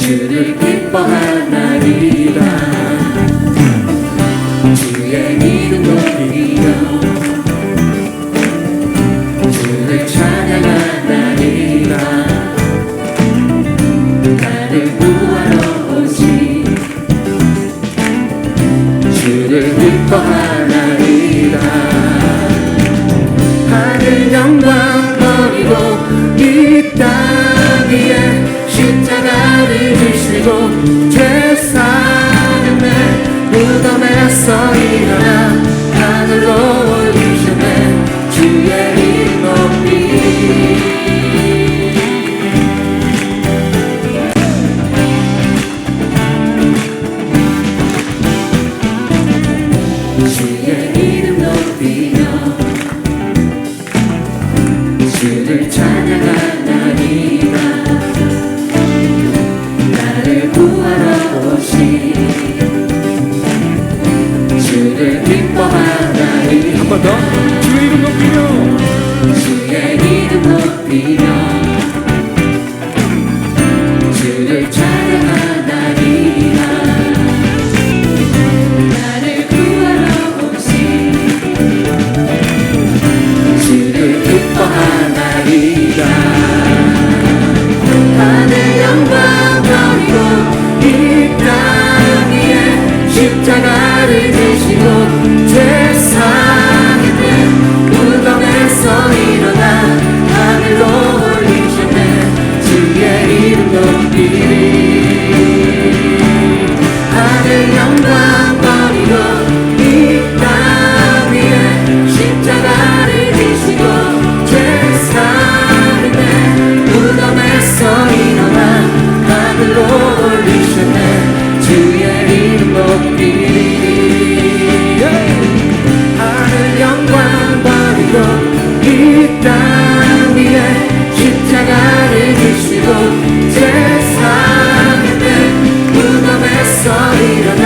주를 기뻐하나이다. 주의 이름 높이며 주를 찬양하나이다. 나를 구하러 오신 주를 기뻐하나이다. 하늘 영광 버리고 이 땅 위에 십자가를 지시고 죄사함의 무덤에서 일어나 하늘로 올리셨네. 주의 이름 높이 주의 이름 높이며 주를 찬양하나이다. 나를 구하러 오신 주를 기뻐하나이다. 한 번 더 주의 이름 높이며 주의 이름 높이며 주를 찬양하나이다. 나를 구하러 오신 주를 기뻐하나이다. 하늘 영광 버리고 이 땅 위에 십자가를 지시고 죄사함의 무덤에서 일어나 하늘로 올리셨네. 주의 이름 높이 하늘 영광 버리고 이 땅 위에 십자가를 지시고 죄사함의 무덤에서 일어나 하늘로 올리셨네. 주의 이름 높이 하늘 영광 버리고 이 땅 위에 십자가를 지시고 죄사함의 무덤에서 일어나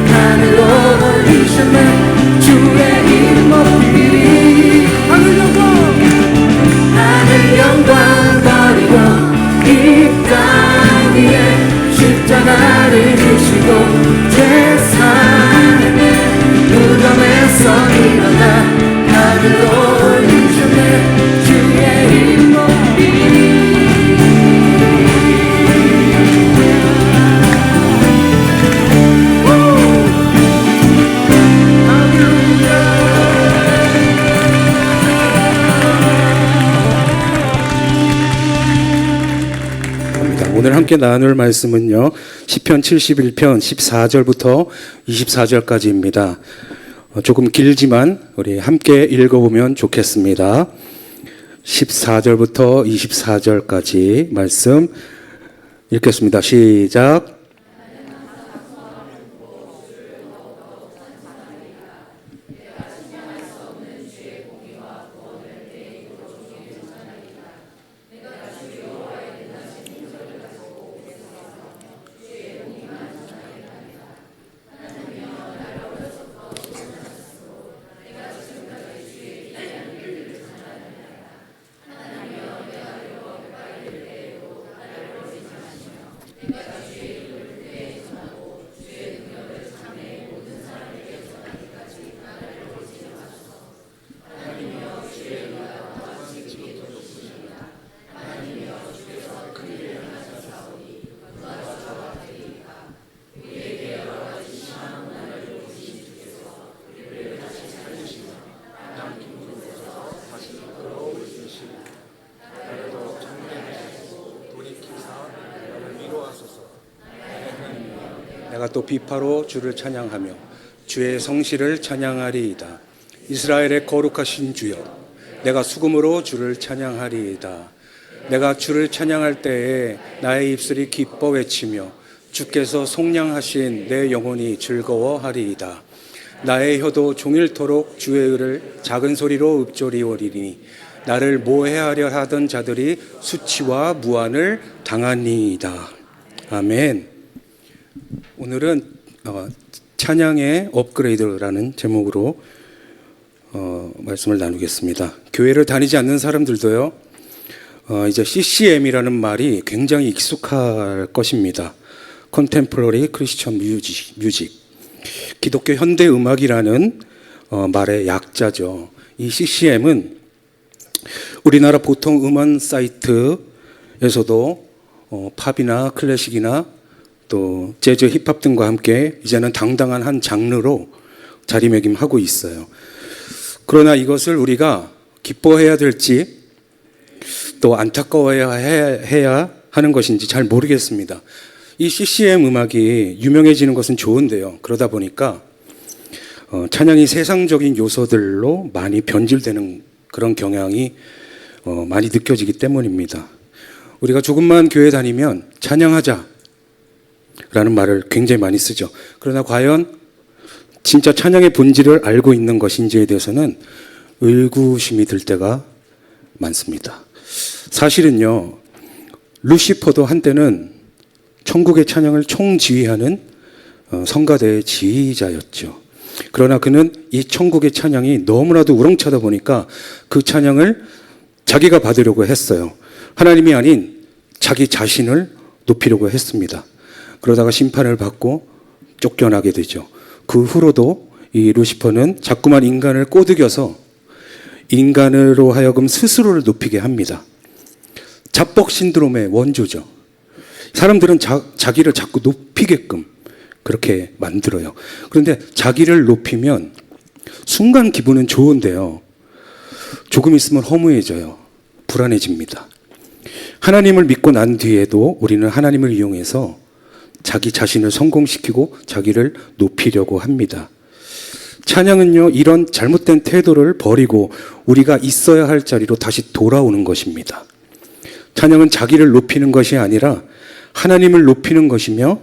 하늘로 올리셨네. 주의 이름 높이 하늘 영광 버리고 이 땅 위에 십자가를 지시고 죄사함의 무덤에서 일어나 하늘로 올리셨네. 주의 이름 높이 오늘 함께 나눌 말씀은요, 시편 71편 14절부터 24절까지입니다. 조금 길지만 우리 함께 읽어보면 좋겠습니다. 14절부터 24절까지 말씀 읽겠습니다. 시작. 내가 또 비파로 주를 찬양하며 주의 성실을 찬양하리이다. 이스라엘의 거룩하신 주여, 내가 수금으로 주를 찬양하리이다. 내가 주를 찬양할 때에 나의 입술이 기뻐 외치며 주께서 속량하신 내 영혼이 즐거워하리이다. 나의 혀도 종일토록 주의 의를 작은 소리로 읊조리오리니 나를 모해하려 하던 자들이 수치와 무한을 당하니이다. 아멘. 오늘은 찬양의 업그레이드라는 제목으로 말씀을 나누겠습니다. 교회를 다니지 않는 사람들도요, 이제 CCM이라는 말이 굉장히 익숙할 것입니다. Contemporary Christian Music. 기독교 현대 음악이라는 말의 약자죠. 이 CCM은 우리나라 보통 음원 사이트에서도 팝이나 클래식이나 또 재즈, 힙합 등과 함께 이제는 당당한 한 장르로 자리매김하고 있어요. 그러나 이것을 우리가 기뻐해야 될지 또 안타까워해야 하는 것인지 잘 모르겠습니다. 이 CCM 음악이 유명해지는 것은 좋은데요. 그러다 보니까 찬양이 세상적인 요소들로 많이 변질되는 그런 경향이 많이 느껴지기 때문입니다. 우리가 조금만 교회 다니면 찬양하자 라는 말을 굉장히 많이 쓰죠. 그러나 과연 진짜 찬양의 본질을 알고 있는 것인지에 대해서는 의구심이 들 때가 많습니다. 사실은요, 루시퍼도 한때는 천국의 찬양을 총지휘하는 성가대의 지휘자였죠. 그러나 그는 이 천국의 찬양이 너무나도 우렁차다 보니까 그 찬양을 자기가 받으려고 했어요. 하나님이 아닌 자기 자신을 높이려고 했습니다. 그러다가 심판을 받고 쫓겨나게 되죠. 그 후로도 이 루시퍼는 자꾸만 인간을 꼬드겨서 인간으로 하여금 스스로를 높이게 합니다. 자뻑 신드롬의 원조죠. 사람들은 자기를 자꾸 높이게끔 그렇게 만들어요. 그런데 자기를 높이면 순간 기분은 좋은데요. 조금 있으면 허무해져요. 불안해집니다. 하나님을 믿고 난 뒤에도 우리는 하나님을 이용해서 자기 자신을 성공시키고 자기를 높이려고 합니다. 찬양은요, 이런 잘못된 태도를 버리고 우리가 있어야 할 자리로 다시 돌아오는 것입니다. 찬양은 자기를 높이는 것이 아니라 하나님을 높이는 것이며,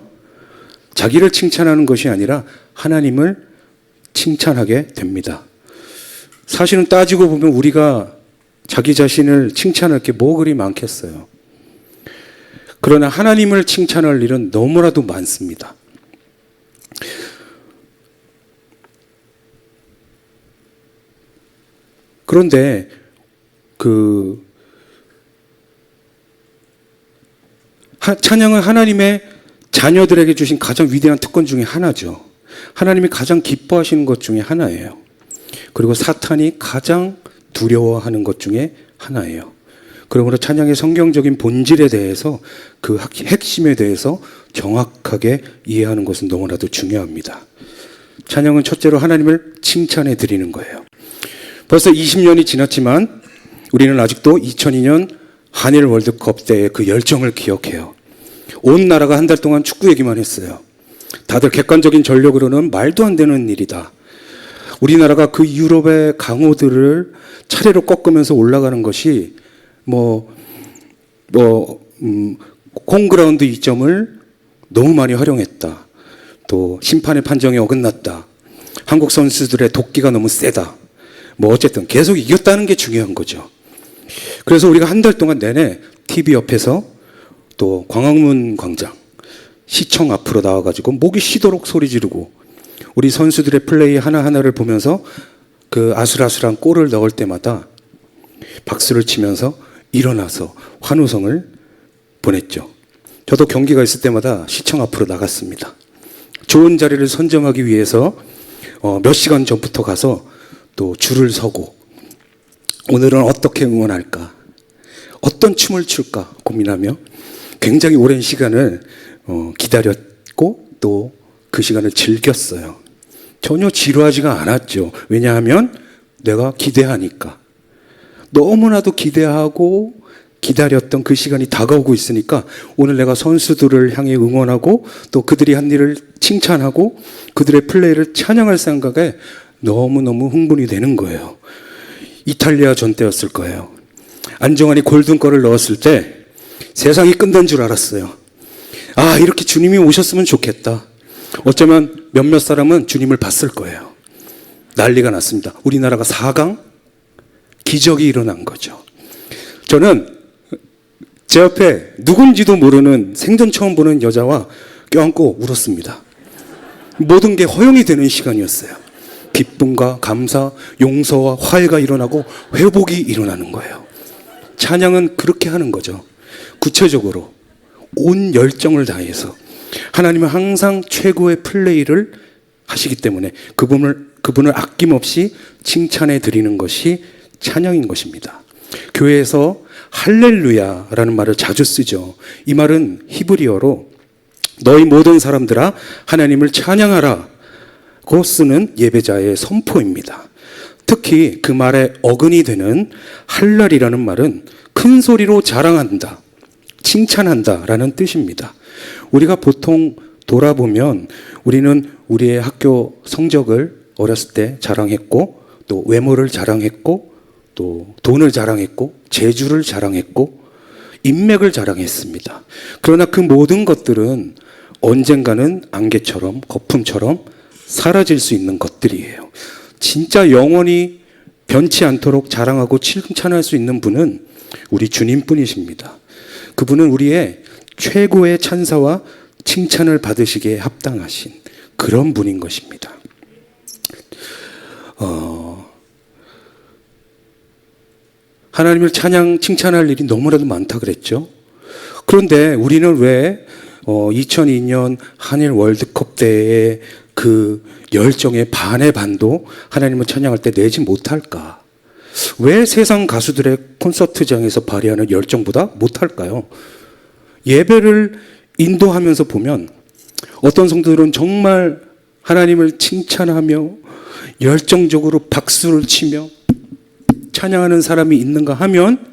자기를 칭찬하는 것이 아니라 하나님을 칭찬하게 됩니다. 사실은 따지고 보면 우리가 자기 자신을 칭찬할 게 뭐 그리 많겠어요. 그러나 하나님을 칭찬할 일은 너무나도 많습니다. 그런데 찬양은 하나님의 자녀들에게 주신 가장 위대한 특권 중에 하나죠. 하나님이 가장 기뻐하시는 것 중에 하나예요. 그리고 사탄이 가장 두려워하는 것 중에 하나예요. 그러므로 찬양의 성경적인 본질에 대해서, 그 핵심에 대해서 정확하게 이해하는 것은 너무나도 중요합니다. 찬양은 첫째로 하나님을 칭찬해 드리는 거예요. 벌써 20년이 지났지만 우리는 아직도 2002년 한일 월드컵 때의 그 열정을 기억해요. 온 나라가 한 달 동안 축구 얘기만 했어요. 다들 객관적인 전력으로는 말도 안 되는 일이다. 우리나라가 그 유럽의 강호들을 차례로 꺾으면서 올라가는 것이 홈그라운드 이점을 너무 많이 활용했다. 또 심판의 판정에 어긋났다. 한국 선수들의 도끼가 너무 세다. 어쨌든 계속 이겼다는 게 중요한 거죠. 그래서 우리가 한 달 동안 내내 TV 옆에서 또 광화문 광장, 시청 앞으로 나와가지고 목이 쉬도록 소리 지르고 우리 선수들의 플레이 하나하나를 보면서 그 아슬아슬한 골을 넣을 때마다 박수를 치면서 일어나서 환호성을 보냈죠. 저도 경기가 있을 때마다 시청 앞으로 나갔습니다. 좋은 자리를 선점하기 위해서 몇 시간 전부터 가서 또 줄을 서고 오늘은 어떻게 응원할까, 어떤 춤을 출까 고민하며 굉장히 오랜 시간을 기다렸고 또 그 시간을 즐겼어요. 전혀 지루하지가 않았죠. 왜냐하면 내가 기대하니까. 너무나도 기대하고 기다렸던 그 시간이 다가오고 있으니까 오늘 내가 선수들을 향해 응원하고 또 그들이 한 일을 칭찬하고 그들의 플레이를 찬양할 생각에 너무너무 흥분이 되는 거예요. 이탈리아전 때였을 거예요. 안정환이 골든골을 넣었을 때 세상이 끝난 줄 알았어요. 아, 이렇게 주님이 오셨으면 좋겠다. 어쩌면 몇몇 사람은 주님을 봤을 거예요. 난리가 났습니다. 우리나라가 4강? 기적이 일어난 거죠. 저는 제 옆에 누군지도 모르는 생전 처음 보는 여자와 껴안고 울었습니다. 모든 게 허용이 되는 시간이었어요. 기쁨과 감사, 용서와 화해가 일어나고 회복이 일어나는 거예요. 찬양은 그렇게 하는 거죠. 구체적으로 온 열정을 다해서 하나님은 항상 최고의 플레이를 하시기 때문에 그분을 아낌없이 칭찬해 드리는 것이 찬양인 것입니다. 교회에서 할렐루야라는 말을 자주 쓰죠. 이 말은 히브리어로 너희 모든 사람들아 하나님을 찬양하라고 쓰는 예배자의 선포입니다. 특히 그 말에 어근이 되는 할랄이라는 말은 큰 소리로 자랑한다, 칭찬한다 라는 뜻입니다. 우리가 보통 돌아보면 우리는 우리의 학교 성적을 어렸을 때 자랑했고, 또 외모를 자랑했고, 또 돈을 자랑했고, 재주를 자랑했고, 인맥을 자랑했습니다. 그러나 그 모든 것들은 언젠가는 안개처럼, 거품처럼 사라질 수 있는 것들이에요. 진짜 영원히 변치 않도록 자랑하고 칭찬할 수 있는 분은 우리 주님뿐이십니다. 그분은 우리의 최고의 찬사와 칭찬을 받으시기에 합당하신 그런 분인 것입니다. 하나님을 칭찬할 일이 너무나도 많다 그랬죠. 그런데 우리는 왜 2002년 한일 월드컵 때의 그 열정의 반의 반도 하나님을 찬양할 때 내지 못할까? 왜 세상 가수들의 콘서트장에서 발휘하는 열정보다 못할까요? 예배를 인도하면서 보면 어떤 성도들은 정말 하나님을 칭찬하며 열정적으로 박수를 치며 찬양하는 사람이 있는가 하면,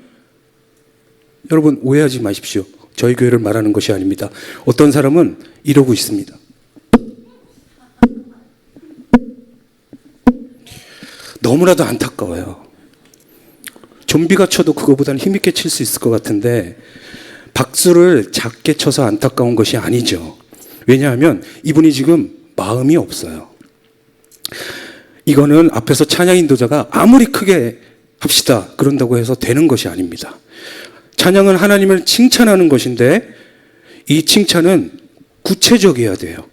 여러분 오해하지 마십시오. 저희 교회를 말하는 것이 아닙니다. 어떤 사람은 이러고 있습니다. 너무나도 안타까워요. 좀비가 쳐도 그거보다는 힘있게 칠 수 있을 것 같은데 박수를 작게 쳐서 안타까운 것이 아니죠. 왜냐하면 이분이 지금 마음이 없어요. 이거는 앞에서 찬양 인도자가 아무리 크게 합시다 그런다고 해서 되는 것이 아닙니다. 찬양은 하나님을 칭찬하는 것인데 이 칭찬은 구체적이어야 돼요.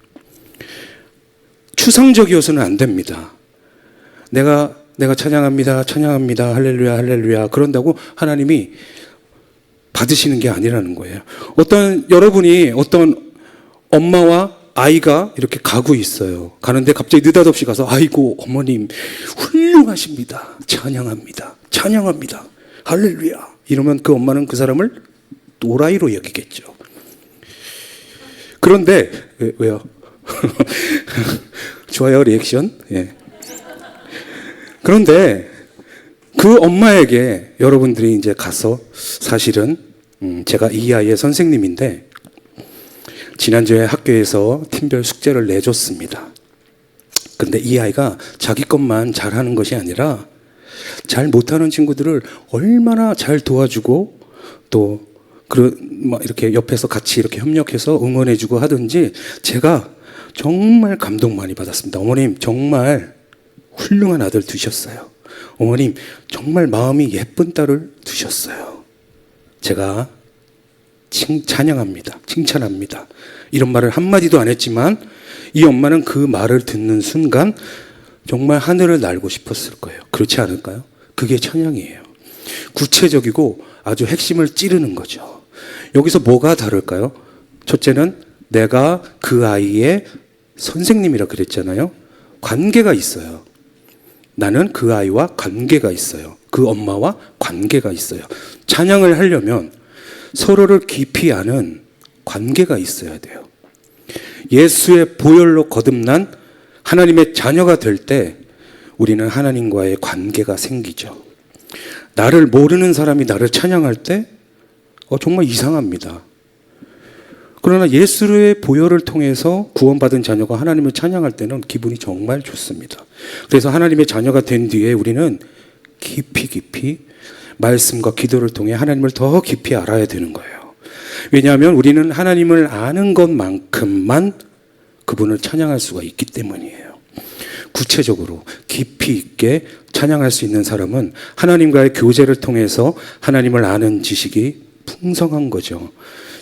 추상적이어서는 안 됩니다. 내가 찬양합니다, 찬양합니다, 할렐루야, 할렐루야 그런다고 하나님이 받으시는 게 아니라는 거예요. 여러분이 어떤 엄마와 아이가 이렇게 가고 있어요. 가는데 갑자기 느닷없이 가서 아이고 어머님 훌륭하십니다, 찬양합니다, 찬양합니다, 할렐루야 이러면 그 엄마는 그 사람을 또라이로 여기겠죠. 그런데 왜요? 좋아요 리액션. 예. 그런데 그 엄마에게 여러분들이 이제 가서, 사실은 제가 이 아이의 선생님인데 지난주에 학교에서 팀별 숙제를 내줬습니다. 그런데 이 아이가 자기 것만 잘하는 것이 아니라 잘 못하는 친구들을 얼마나 잘 도와주고 또 이렇게 옆에서 같이 이렇게 협력해서 응원해주고 하든지 제가 정말 감동 많이 받았습니다. 어머님 정말 훌륭한 아들 두셨어요. 어머님 정말 마음이 예쁜 딸을 두셨어요. 제가 찬양합니다, 칭찬합니다 이런 말을 한마디도 안 했지만 이 엄마는 그 말을 듣는 순간 정말 하늘을 날고 싶었을 거예요. 그렇지 않을까요? 그게 찬양이에요. 구체적이고 아주 핵심을 찌르는 거죠. 여기서 뭐가 다를까요? 첫째는 내가 그 아이의 선생님이라 그랬잖아요. 관계가 있어요. 나는 그 아이와 관계가 있어요. 그 엄마와 관계가 있어요. 찬양을 하려면 서로를 깊이 아는 관계가 있어야 돼요. 예수의 보혈로 거듭난 하나님의 자녀가 될 때 우리는 하나님과의 관계가 생기죠. 나를 모르는 사람이 나를 찬양할 때 정말 이상합니다. 그러나 예수의 보혈을 통해서 구원받은 자녀가 하나님을 찬양할 때는 기분이 정말 좋습니다. 그래서 하나님의 자녀가 된 뒤에 우리는 깊이 말씀과 기도를 통해 하나님을 더 깊이 알아야 되는 거예요. 왜냐하면 우리는 하나님을 아는 것만큼만 그분을 찬양할 수가 있기 때문이에요. 구체적으로 깊이 있게 찬양할 수 있는 사람은 하나님과의 교제를 통해서 하나님을 아는 지식이 풍성한 거죠.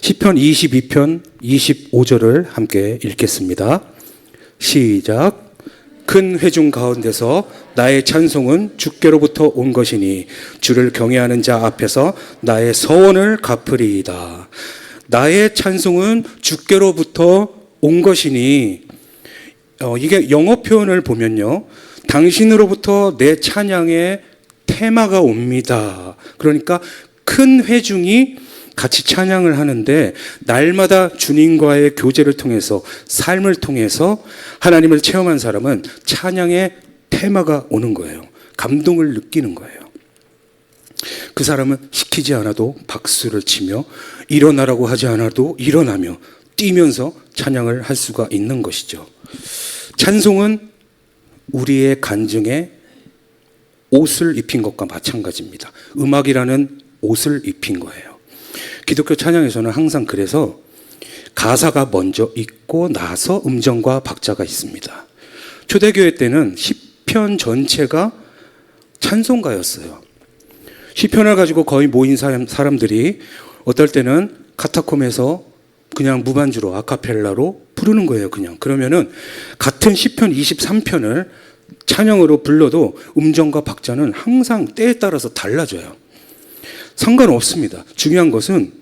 시편 22편 25절을 함께 읽겠습니다. 시작. 큰 회중 가운데서 나의 찬송은 주께로부터 온 것이니 주를 경외하는 자 앞에서 나의 서원을 갚으리이다. 나의 찬송은 주께로부터 온 것이니, 이게 영어 표현을 보면요, 당신으로부터 내 찬양의 테마가 옵니다. 그러니까 큰 회중이 같이 찬양을 하는데 날마다 주님과의 교제를 통해서, 삶을 통해서 하나님을 체험한 사람은 찬양의 테마가 오는 거예요. 감동을 느끼는 거예요. 그 사람은 시키지 않아도 박수를 치며, 일어나라고 하지 않아도 일어나며 뛰면서 찬양을 할 수가 있는 것이죠. 찬송은 우리의 간증에 옷을 입힌 것과 마찬가지입니다. 음악이라는 옷을 입힌 거예요. 기독교 찬양에서는 항상 그래서 가사가 먼저 있고 나서 음정과 박자가 있습니다. 초대교회 때는 시편 전체가 찬송가였어요. 시편을 가지고 거의 모인 사람들이 어떨 때는 카타콤에서 그냥 무반주로 아카펠라로 부르는 거예요. 그러면은 같은 시편 23편을 찬양으로 불러도 음정과 박자는 항상 때에 따라서 달라져요. 상관없습니다. 중요한 것은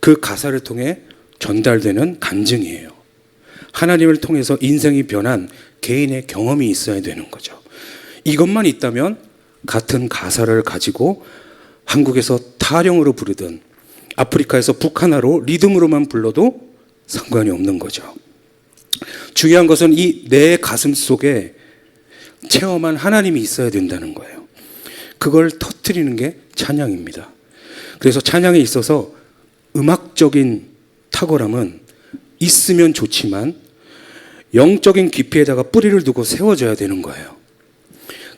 그 가사를 통해 전달되는 간증이에요. 하나님을 통해서 인생이 변한 개인의 경험이 있어야 되는 거죠. 이것만 있다면 같은 가사를 가지고 한국에서 타령으로 부르든 아프리카에서 북하나로 리듬으로만 불러도 상관이 없는 거죠. 중요한 것은 이 내 가슴 속에 체험한 하나님이 있어야 된다는 거예요. 그걸 터뜨리는 게 찬양입니다. 그래서 찬양에 있어서 음악적인 탁월함은 있으면 좋지만 영적인 깊이에다가 뿌리를 두고 세워져야 되는 거예요.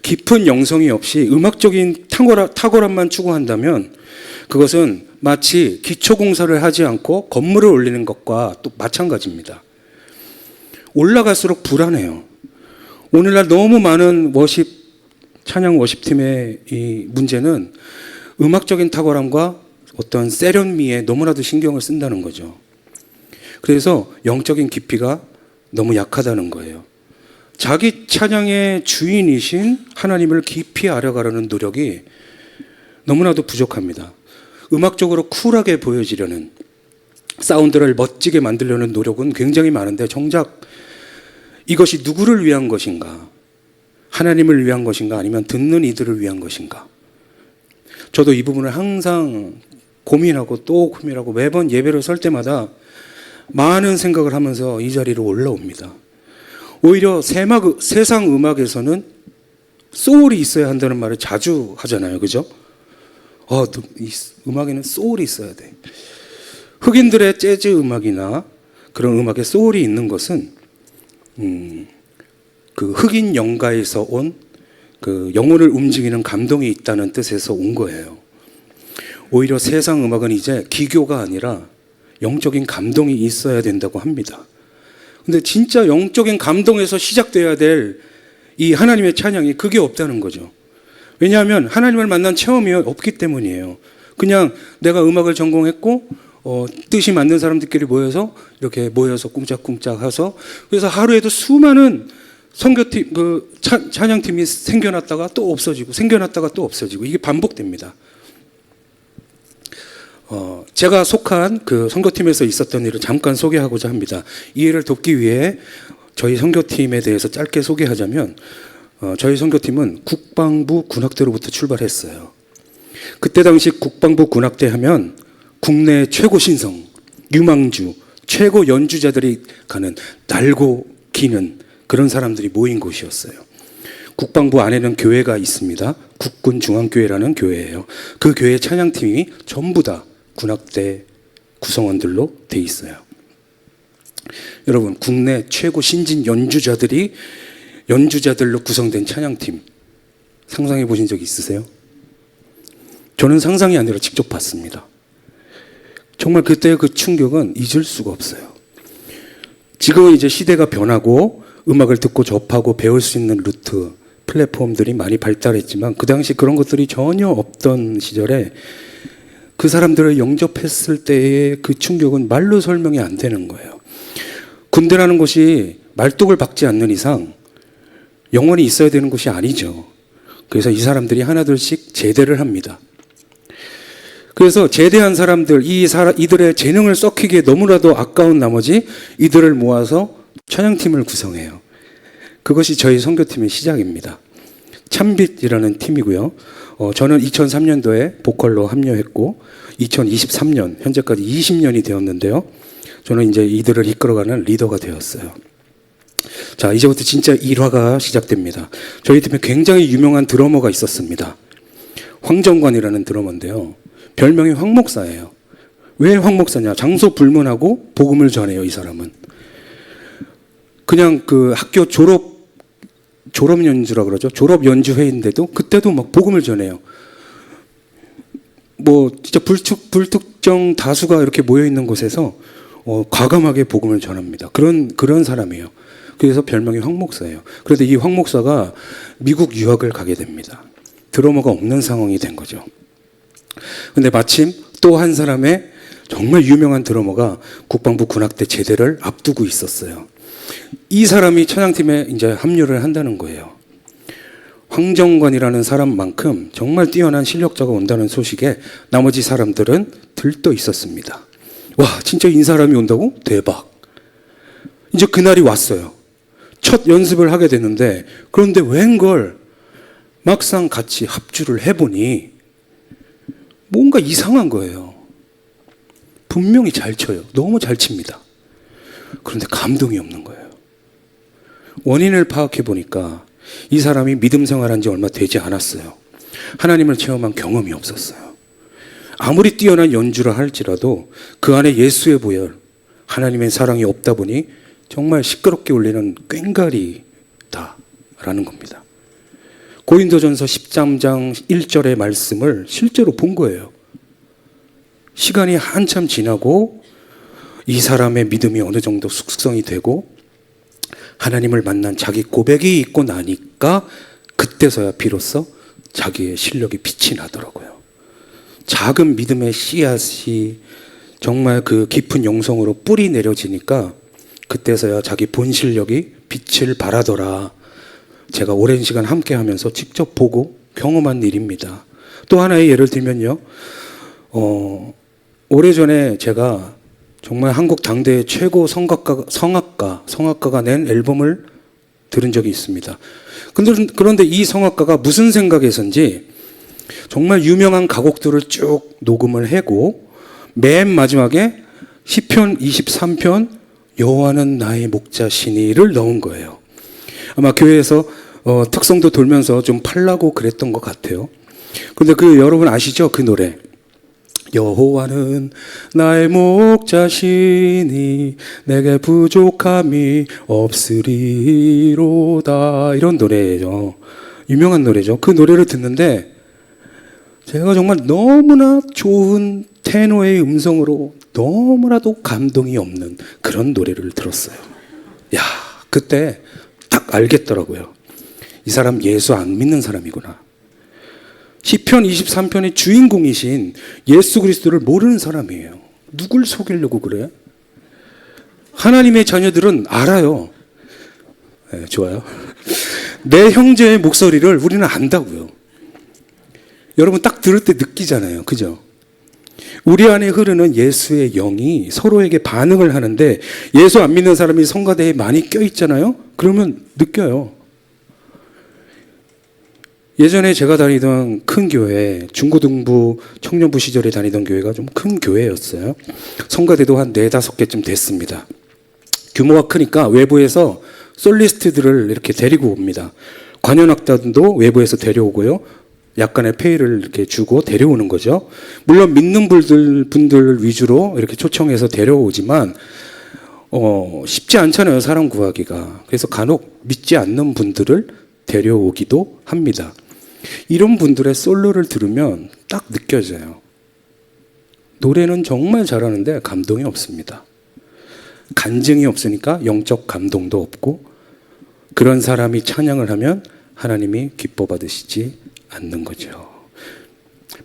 깊은 영성이 없이 음악적인 탁월함만 추구한다면 그것은 마치 기초공사를 하지 않고 건물을 올리는 것과 또 마찬가지입니다. 올라갈수록 불안해요. 오늘날 너무 많은 찬양 워십팀의 이 문제는 음악적인 탁월함과 어떤 세련미에 너무나도 신경을 쓴다는 거죠. 그래서 영적인 깊이가 너무 약하다는 거예요. 자기 찬양의 주인이신 하나님을 깊이 알아가려는 노력이 너무나도 부족합니다. 음악적으로 쿨하게 보여지려는, 사운드를 멋지게 만들려는 노력은 굉장히 많은데 정작 이것이 누구를 위한 것인가? 하나님을 위한 것인가? 아니면 듣는 이들을 위한 것인가? 저도 이 부분을 항상 고민하고 또 고민하고 매번 예배를 설 때마다 많은 생각을 하면서 이 자리로 올라옵니다. 오히려 세상 음악에서는 소울이 있어야 한다는 말을 자주 하잖아요. 그죠? 이 음악에는 소울이 있어야 돼. 흑인들의 재즈 음악이나 그런 음악에 소울이 있는 것은 그 흑인 영가에서 온 그 영혼을 움직이는 감동이 있다는 뜻에서 온 거예요. 오히려 세상 음악은 이제 기교가 아니라 영적인 감동이 있어야 된다고 합니다. 근데 진짜 영적인 감동에서 시작돼야 될 이 하나님의 찬양이 그게 없다는 거죠. 왜냐하면 하나님을 만난 체험이 없기 때문이에요. 그냥 내가 음악을 전공했고 뜻이 맞는 사람들끼리 이렇게 모여서 꿍짝꿍짝 해서, 그래서 하루에도 수많은 선교팀, 찬양팀이 생겨났다가 또 없어지고 생겨났다가 또 없어지고 이게 반복됩니다. 제가 속한 그 선교팀에서 있었던 일을 잠깐 소개하고자 합니다. 이 일을 돕기 위해 저희 선교팀에 대해서 짧게 소개하자면, 저희 선교팀은 국방부 군악대로부터 출발했어요. 그때 당시 국방부 군악대 하면 국내 최고 신성, 유망주, 최고 연주자들이 가는, 날고 기는 그런 사람들이 모인 곳이었어요. 국방부 안에는 교회가 있습니다. 국군중앙교회라는 교회예요. 그 교회 찬양팀이 전부 다 군악대 구성원들로 돼 있어요. 여러분, 국내 최고 신진 연주자들로 구성된 찬양팀 상상해 보신 적 있으세요? 저는 상상이 아니라 직접 봤습니다. 정말 그때의 그 충격은 잊을 수가 없어요. 지금은 이제 시대가 변하고 음악을 듣고 접하고 배울 수 있는 루트, 플랫폼들이 많이 발달했지만 그 당시 그런 것들이 전혀 없던 시절에 그 사람들을 영접했을 때의 그 충격은 말로 설명이 안 되는 거예요. 군대라는 곳이 말뚝을 박지 않는 이상 영원히 있어야 되는 곳이 아니죠. 그래서 이 사람들이 하나둘씩 제대를 합니다. 그래서 제대한 사람들, 이들의 재능을 썩히기에 너무나도 아까운 나머지 이들을 모아서 찬양팀을 구성해요. 그것이 저희 선교팀의 시작입니다. 참빛이라는 팀이고요. 저는 2003년도에 보컬로 합류했고 2023년 현재까지 20년이 되었는데요. 저는 이제 이들을 이끌어가는 리더가 되었어요. 자, 이제부터 진짜 일화가 시작됩니다. 저희 팀에 굉장히 유명한 드러머가 있었습니다. 황정관이라는 드러머인데요. 별명이 황목사예요. 왜 황목사냐? 장소 불문하고 복음을 전해요, 이 사람은. 그냥 그 학교 졸업 연주라 그러죠. 졸업 연주회인데도 그때도 막 복음을 전해요. 뭐 진짜 불특정 다수가 이렇게 모여 있는 곳에서 과감하게 복음을 전합니다. 그런 사람이에요. 그래서 별명이 황목사예요. 그런데 이 황목사가 미국 유학을 가게 됩니다. 드러머가 없는 상황이 된 거죠. 근데 마침 또 한 사람의 정말 유명한 드러머가 국방부 군악대 제대를 앞두고 있었어요. 이 사람이 찬양팀에 이제 합류를 한다는 거예요. 황정관이라는 사람만큼 정말 뛰어난 실력자가 온다는 소식에 나머지 사람들은 들떠 있었습니다. 와, 진짜 이 사람이 온다고? 대박. 이제 그날이 왔어요. 첫 연습을 하게 되는데, 그런데 웬걸 막상 같이 합주를 해보니 뭔가 이상한 거예요. 분명히 잘 쳐요. 너무 잘 칩니다. 그런데 감동이 없는 거예요. 원인을 파악해 보니까 이 사람이 믿음 생활한 지 얼마 되지 않았어요. 하나님을 체험한 경험이 없었어요. 아무리 뛰어난 연주를 할지라도 그 안에 예수의 보혈, 하나님의 사랑이 없다 보니 정말 시끄럽게 울리는 꽹과리다라는 겁니다. 고린도전서 13장 1절의 말씀을 실제로 본 거예요. 시간이 한참 지나고 이 사람의 믿음이 어느 정도 숙성이 되고 하나님을 만난 자기 고백이 있고 나니까 그때서야 비로소 자기의 실력이 빛이 나더라고요. 작은 믿음의 씨앗이 정말 그 깊은 영성으로 뿌리 내려지니까 그때서야 자기 본 실력이 빛을 발하더라. 제가 오랜 시간 함께 하면서 직접 보고 경험한 일입니다. 또 하나의 예를 들면요. 오래전에 제가 정말 한국 당대의 최고 성악가가 낸 앨범을 들은 적이 있습니다. 그런데 이 성악가가 무슨 생각에서인지 정말 유명한 가곡들을 쭉 녹음을 하고 맨 마지막에 시편 23편 여호와는 나의 목자시니를 넣은 거예요. 아마 교회에서 특성도 돌면서 좀 팔라고 그랬던 것 같아요. 그런데 여러분 아시죠? 그 노래. 여호와는 나의 목자시니 내게 부족함이 없으리로다. 이런 노래예요. 유명한 노래죠. 그 노래를 듣는데 제가 정말 너무나 좋은 테너의 음성으로 너무나도 감동이 없는 그런 노래를 들었어요. 야, 그때 딱 알겠더라고요. 이 사람 예수 안 믿는 사람이구나. 시편 23편의 주인공이신 예수 그리스도를 모르는 사람이에요. 누굴 속이려고 그래? 하나님의 자녀들은 알아요. 네, 좋아요. 내 형제의 목소리를 우리는 안다고요. 여러분 딱 들을 때 느끼잖아요. 그죠? 우리 안에 흐르는 예수의 영이 서로에게 반응을 하는데 예수 안 믿는 사람이 성가대에 많이 껴있잖아요. 그러면 느껴요. 예전에 제가 다니던 큰 교회, 중고등부, 청년부 시절에 다니던 교회가 좀 큰 교회였어요. 성가대도 한 4-5개쯤 됐습니다. 규모가 크니까 외부에서 솔리스트들을 이렇게 데리고 옵니다. 관현악단도 외부에서 데려오고요. 약간의 페이를 이렇게 주고 데려오는 거죠. 물론 믿는 분들 위주로 이렇게 초청해서 데려오지만 쉽지 않잖아요. 사람 구하기가. 그래서 간혹 믿지 않는 분들을 데려오기도 합니다. 이런 분들의 솔로를 들으면 딱 느껴져요. 노래는 정말 잘하는데 감동이 없습니다. 간증이 없으니까 영적 감동도 없고 그런 사람이 찬양을 하면 하나님이 기뻐 받으시지 않는 거죠.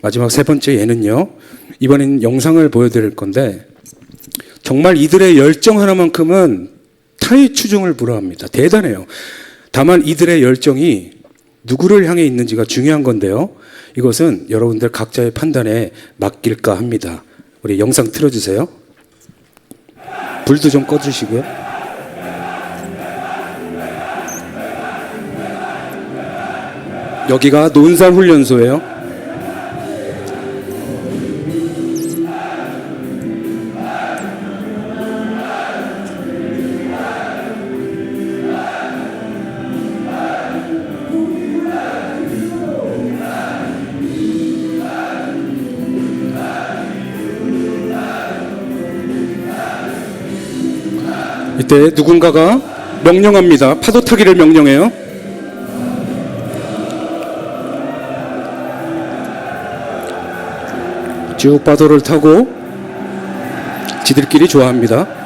마지막 3번째 예는요. 이번엔 영상을 보여드릴 건데 정말 이들의 열정 하나만큼은 타의 추종을 불허합니다. 대단해요. 다만 이들의 열정이 누구를 향해 있는지가 중요한 건데요. 이것은 여러분들 각자의 판단에 맡길까 합니다. 우리 영상 틀어주세요. 불도 좀 꺼주시고요. 여기가 논산훈련소예요. 이때 누군가가 명령합니다. 파도 타기를 명령해요. 쭉 파도를 타고 지들끼리 좋아합니다.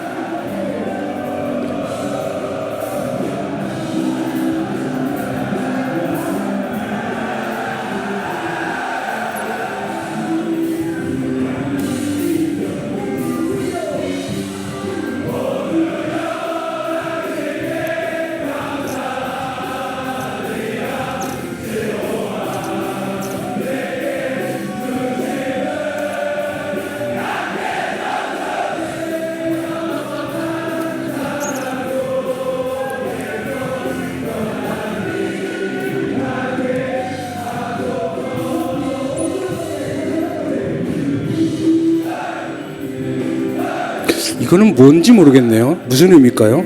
이거는 뭔지 모르겠네요. 무슨 의미일까요?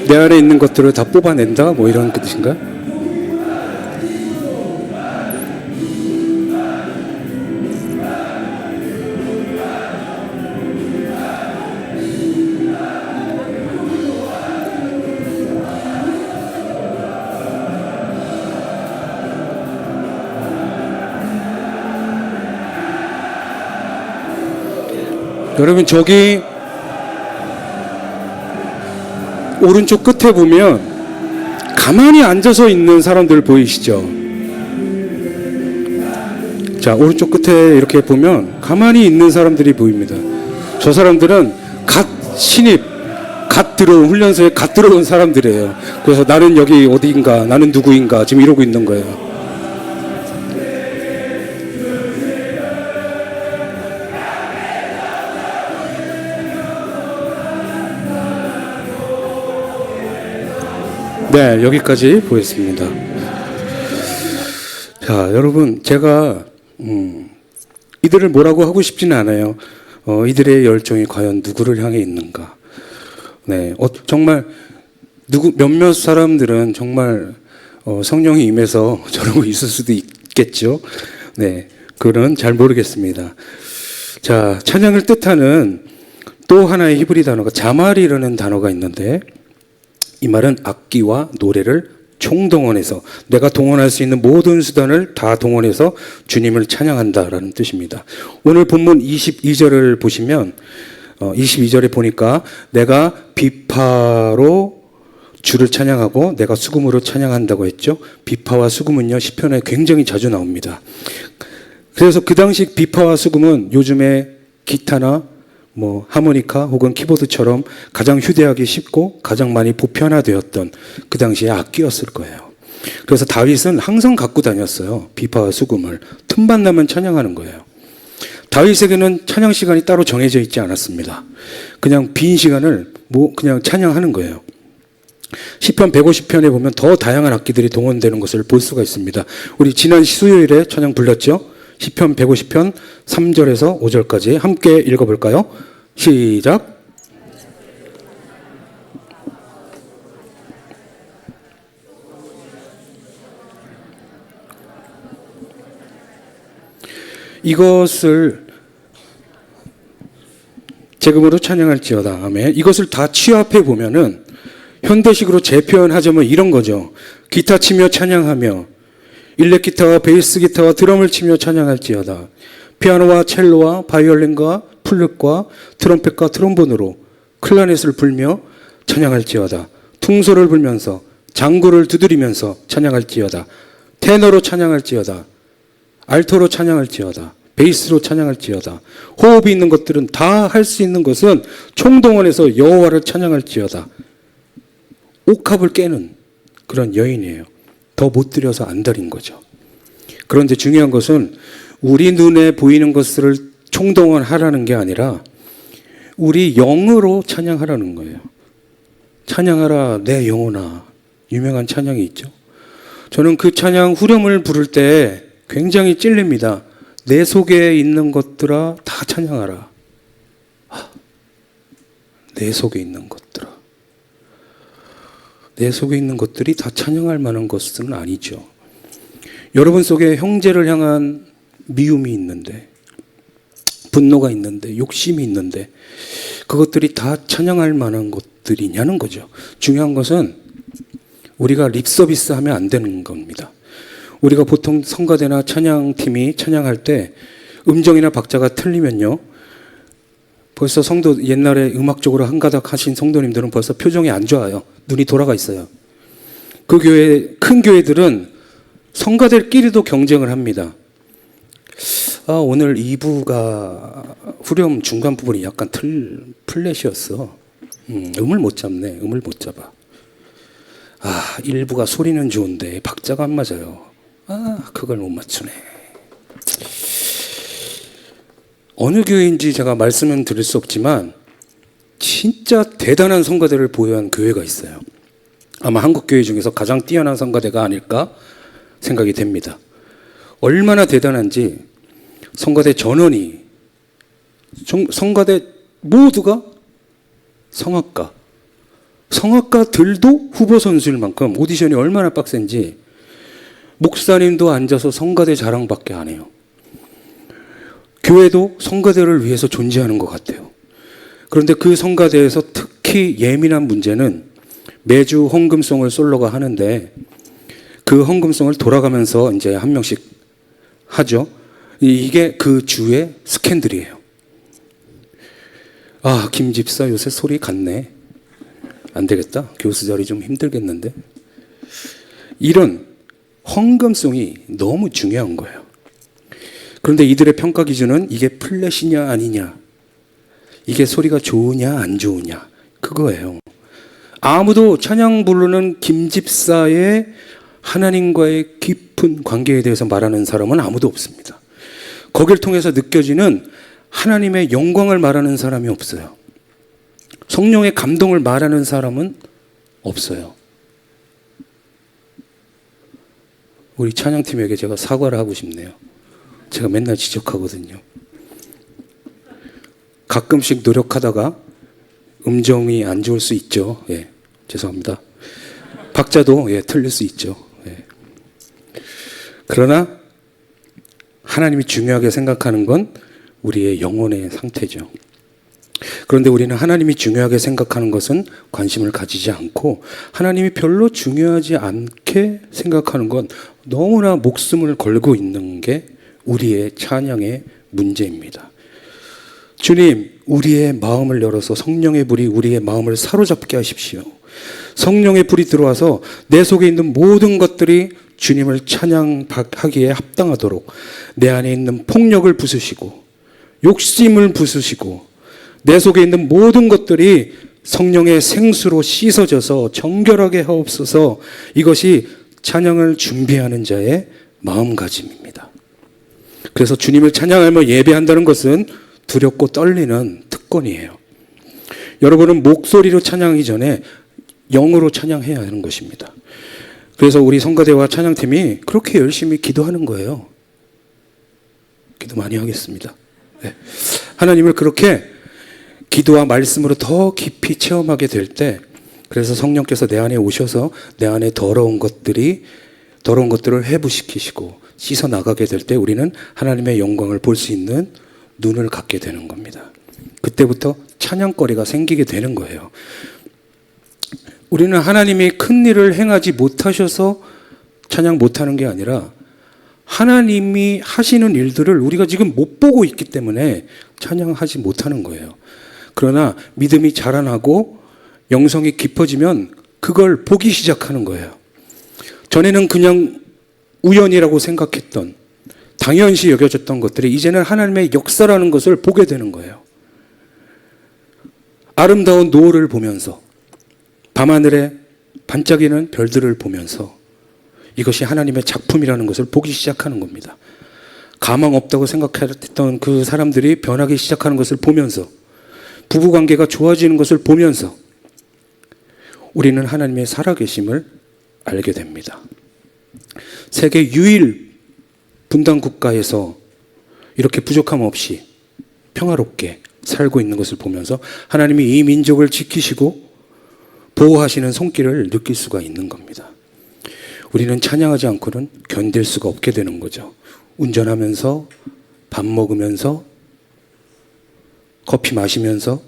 내 안에 있는 것들을 다 뽑아낸다? 뭐 이런 뜻인가? 여러분 저기 오른쪽 끝에 보면 가만히 앉아서 있는 사람들 보이시죠? 자, 오른쪽 끝에 이렇게 보면 가만히 있는 사람들이 보입니다. 저 사람들은 갓 신입, 갓 들어온 훈련소에 갓 들어온 사람들이에요. 그래서 나는 여기 어디인가, 나는 누구인가 지금 이러고 있는 거예요. 네, 여기까지 보겠습니다. 자, 여러분, 제가 이들을 뭐라고 하고 싶지는 않아요. 이들의 열정이 과연 누구를 향해 있는가? 네, 정말 몇몇 사람들은 정말 성령이 임해서 저러고 있을 수도 있겠죠. 네, 그건 잘 모르겠습니다. 자, 찬양을 뜻하는 또 하나의 히브리 단어가 자말이라는 단어가 있는데. 이 말은 악기와 노래를 총동원해서 내가 동원할 수 있는 모든 수단을 다 동원해서 주님을 찬양한다라는 뜻입니다. 오늘 본문 22절을 보시면 22절에 보니까 내가 비파로 주를 찬양하고 내가 수금으로 찬양한다고 했죠. 비파와 수금은요 시편에 굉장히 자주 나옵니다. 그래서 그 당시 비파와 수금은 요즘에 기타나 뭐 하모니카 혹은 키보드처럼 가장 휴대하기 쉽고 가장 많이 보편화되었던 그 당시의 악기였을 거예요. 그래서 다윗은 항상 갖고 다녔어요. 비파와 수금을. 틈만 나면 찬양하는 거예요. 다윗에게는 찬양 시간이 따로 정해져 있지 않았습니다. 그냥 빈 시간을 그냥 찬양하는 거예요. 시편 150편에 보면 더 다양한 악기들이 동원되는 것을 볼 수가 있습니다. 우리 지난 수요일에 찬양 불렀죠? 시편 150편 3절에서 5절까지 함께 읽어볼까요? 시작. 이것을 재금으로 찬양할지어다. 아멘. 이것을 다 취합해 보면은 현대식으로 재표현하자면 이런 거죠. 기타 치며 찬양하며 일렉 기타와 베이스 기타와 드럼을 치며 찬양할지어다. 피아노와 첼로와 바이올린과 플룻과 트럼펫과 트롬본으로 클라넷을 불며 찬양할지어다. 퉁소를 불면서 장구를 두드리면서 찬양할지어다. 테너로 찬양할지어다. 알토로 찬양할지어다. 베이스로 찬양할지어다. 호흡이 있는 것들은 다 할 수 있는 것은 총동원해서 여호와를 찬양할지어다. 옥합을 깨는 그런 여인이에요. 더 못 드려서 안 드린 거죠. 그런데 중요한 것은 우리 눈에 보이는 것을 총동원하라는 게 아니라 우리 영으로 찬양하라는 거예요. 찬양하라 내 영혼아. 유명한 찬양이 있죠. 저는 그 찬양 후렴을 부를 때 굉장히 찔립니다. 내 속에 있는 것들아 다 찬양하라. 내 속에 있는 것들아. 내 속에 있는 것들이 다 찬양할 만한 것은 아니죠. 여러분 속에 형제를 향한 미움이 있는데, 분노가 있는데, 욕심이 있는데, 그것들이 다 찬양할 만한 것들이냐는 거죠. 중요한 것은 우리가 립서비스 하면 안 되는 겁니다. 우리가 보통 성가대나 찬양팀이 찬양할 때 음정이나 박자가 틀리면요, 벌써 성도, 옛날에 음악적으로 한가닥 하신 성도님들은 벌써 표정이 안 좋아요. 눈이 돌아가 있어요. 그 교회, 큰 교회들은 성가대끼리도 경쟁을 합니다. 오늘 2부가 후렴 중간 부분이 약간 플랫이었어. 음을 못 잡네. 음을 못 잡아. 1부가 소리는 좋은데 박자가 안 맞아요. 그걸 못 맞추네. 어느 교회인지 제가 말씀은 드릴 수 없지만 진짜 대단한 성가대를 보유한 교회가 있어요. 아마 한국 교회 중에서 가장 뛰어난 성가대가 아닐까 생각이 됩니다. 얼마나 대단한지 성가대 전원이, 성가대 모두가 성악가들도 후보 선수일 만큼 오디션이 얼마나 빡센지 목사님도 앉아서 성가대 자랑밖에 안 해요. 교회도 성가대를 위해서 존재하는 것 같아요. 그런데 그 성가대에서 특히 예민한 문제는 매주 헌금송을 솔로가 하는데 그 헌금송을 돌아가면서 이제 한 명씩 하죠. 이게 그 주의 스캔들이에요. 김 집사 요새 소리 같네. 안 되겠다. 교수 자리 좀 힘들겠는데. 이런 헌금송이 너무 중요한 거예요. 그런데 이들의 평가 기준은 이게 플랫이냐 아니냐, 이게 소리가 좋으냐 안 좋으냐, 그거예요. 아무도 찬양 부르는 김 집사의 하나님과의 깊은 관계에 대해서 말하는 사람은 아무도 없습니다. 거길 통해서 느껴지는 하나님의 영광을 말하는 사람이 없어요. 성령의 감동을 말하는 사람은 없어요. 우리 찬양팀에게 제가 사과를 하고 싶네요. 제가 맨날 지적하거든요. 가끔씩 노력하다가 음정이 안 좋을 수 있죠. 죄송합니다. 박자도 틀릴 수 있죠. 그러나 하나님이 중요하게 생각하는 건 우리의 영혼의 상태죠. 그런데 우리는 하나님이 중요하게 생각하는 것은 관심을 가지지 않고 하나님이 별로 중요하지 않게 생각하는 건 너무나 목숨을 걸고 있는 게 우리의 찬양의 문제입니다. 주님, 우리의 마음을 열어서 성령의 불이 우리의 마음을 사로잡게 하십시오. 성령의 불이 들어와서 내 속에 있는 모든 것들이 주님을 찬양하기에 합당하도록 내 안에 있는 폭력을 부수시고 욕심을 부수시고 내 속에 있는 모든 것들이 성령의 생수로 씻어져서 정결하게 하옵소서. 이것이 찬양을 준비하는 자의 마음가짐입니다. 그래서 주님을 찬양하며 예배한다는 것은 두렵고 떨리는 특권이에요. 여러분은 목소리로 찬양하기 전에 영으로 찬양해야 하는 것입니다. 그래서 우리 성가대와 찬양팀이 그렇게 열심히 기도하는 거예요. 기도 많이 하겠습니다. 하나님을 그렇게 기도와 말씀으로 더 깊이 체험하게 될 때, 그래서 성령께서 내 안에 오셔서 내 안에 더러운 것들을 해부시키시고 씻어 나가게 될 때 우리는 하나님의 영광을 볼 수 있는 눈을 갖게 되는 겁니다. 그때부터 찬양거리가 생기게 되는 거예요. 우리는 하나님이 큰 일을 행하지 못하셔서 찬양 못하는 게 아니라 하나님이 하시는 일들을 우리가 지금 못 보고 있기 때문에 찬양하지 못하는 거예요. 그러나 믿음이 자라나고 영성이 깊어지면 그걸 보기 시작하는 거예요. 전에는 그냥 우연이라고 생각했던, 당연시 여겨졌던 것들이 이제는 하나님의 역사라는 것을 보게 되는 거예요. 아름다운 노을을 보면서 밤하늘에 반짝이는 별들을 보면서 이것이 하나님의 작품이라는 것을 보기 시작하는 겁니다. 가망 없다고 생각했던 그 사람들이 변하기 시작하는 것을 보면서, 부부관계가 좋아지는 것을 보면서 우리는 하나님의 살아계심을 알게 됩니다. 세계 유일 분단 국가에서 이렇게 부족함 없이 평화롭게 살고 있는 것을 보면서 하나님이 이 민족을 지키시고 보호하시는 손길을 느낄 수가 있는 겁니다. 우리는 찬양하지 않고는 견딜 수가 없게 되는 거죠. 운전하면서, 밥 먹으면서, 커피 마시면서,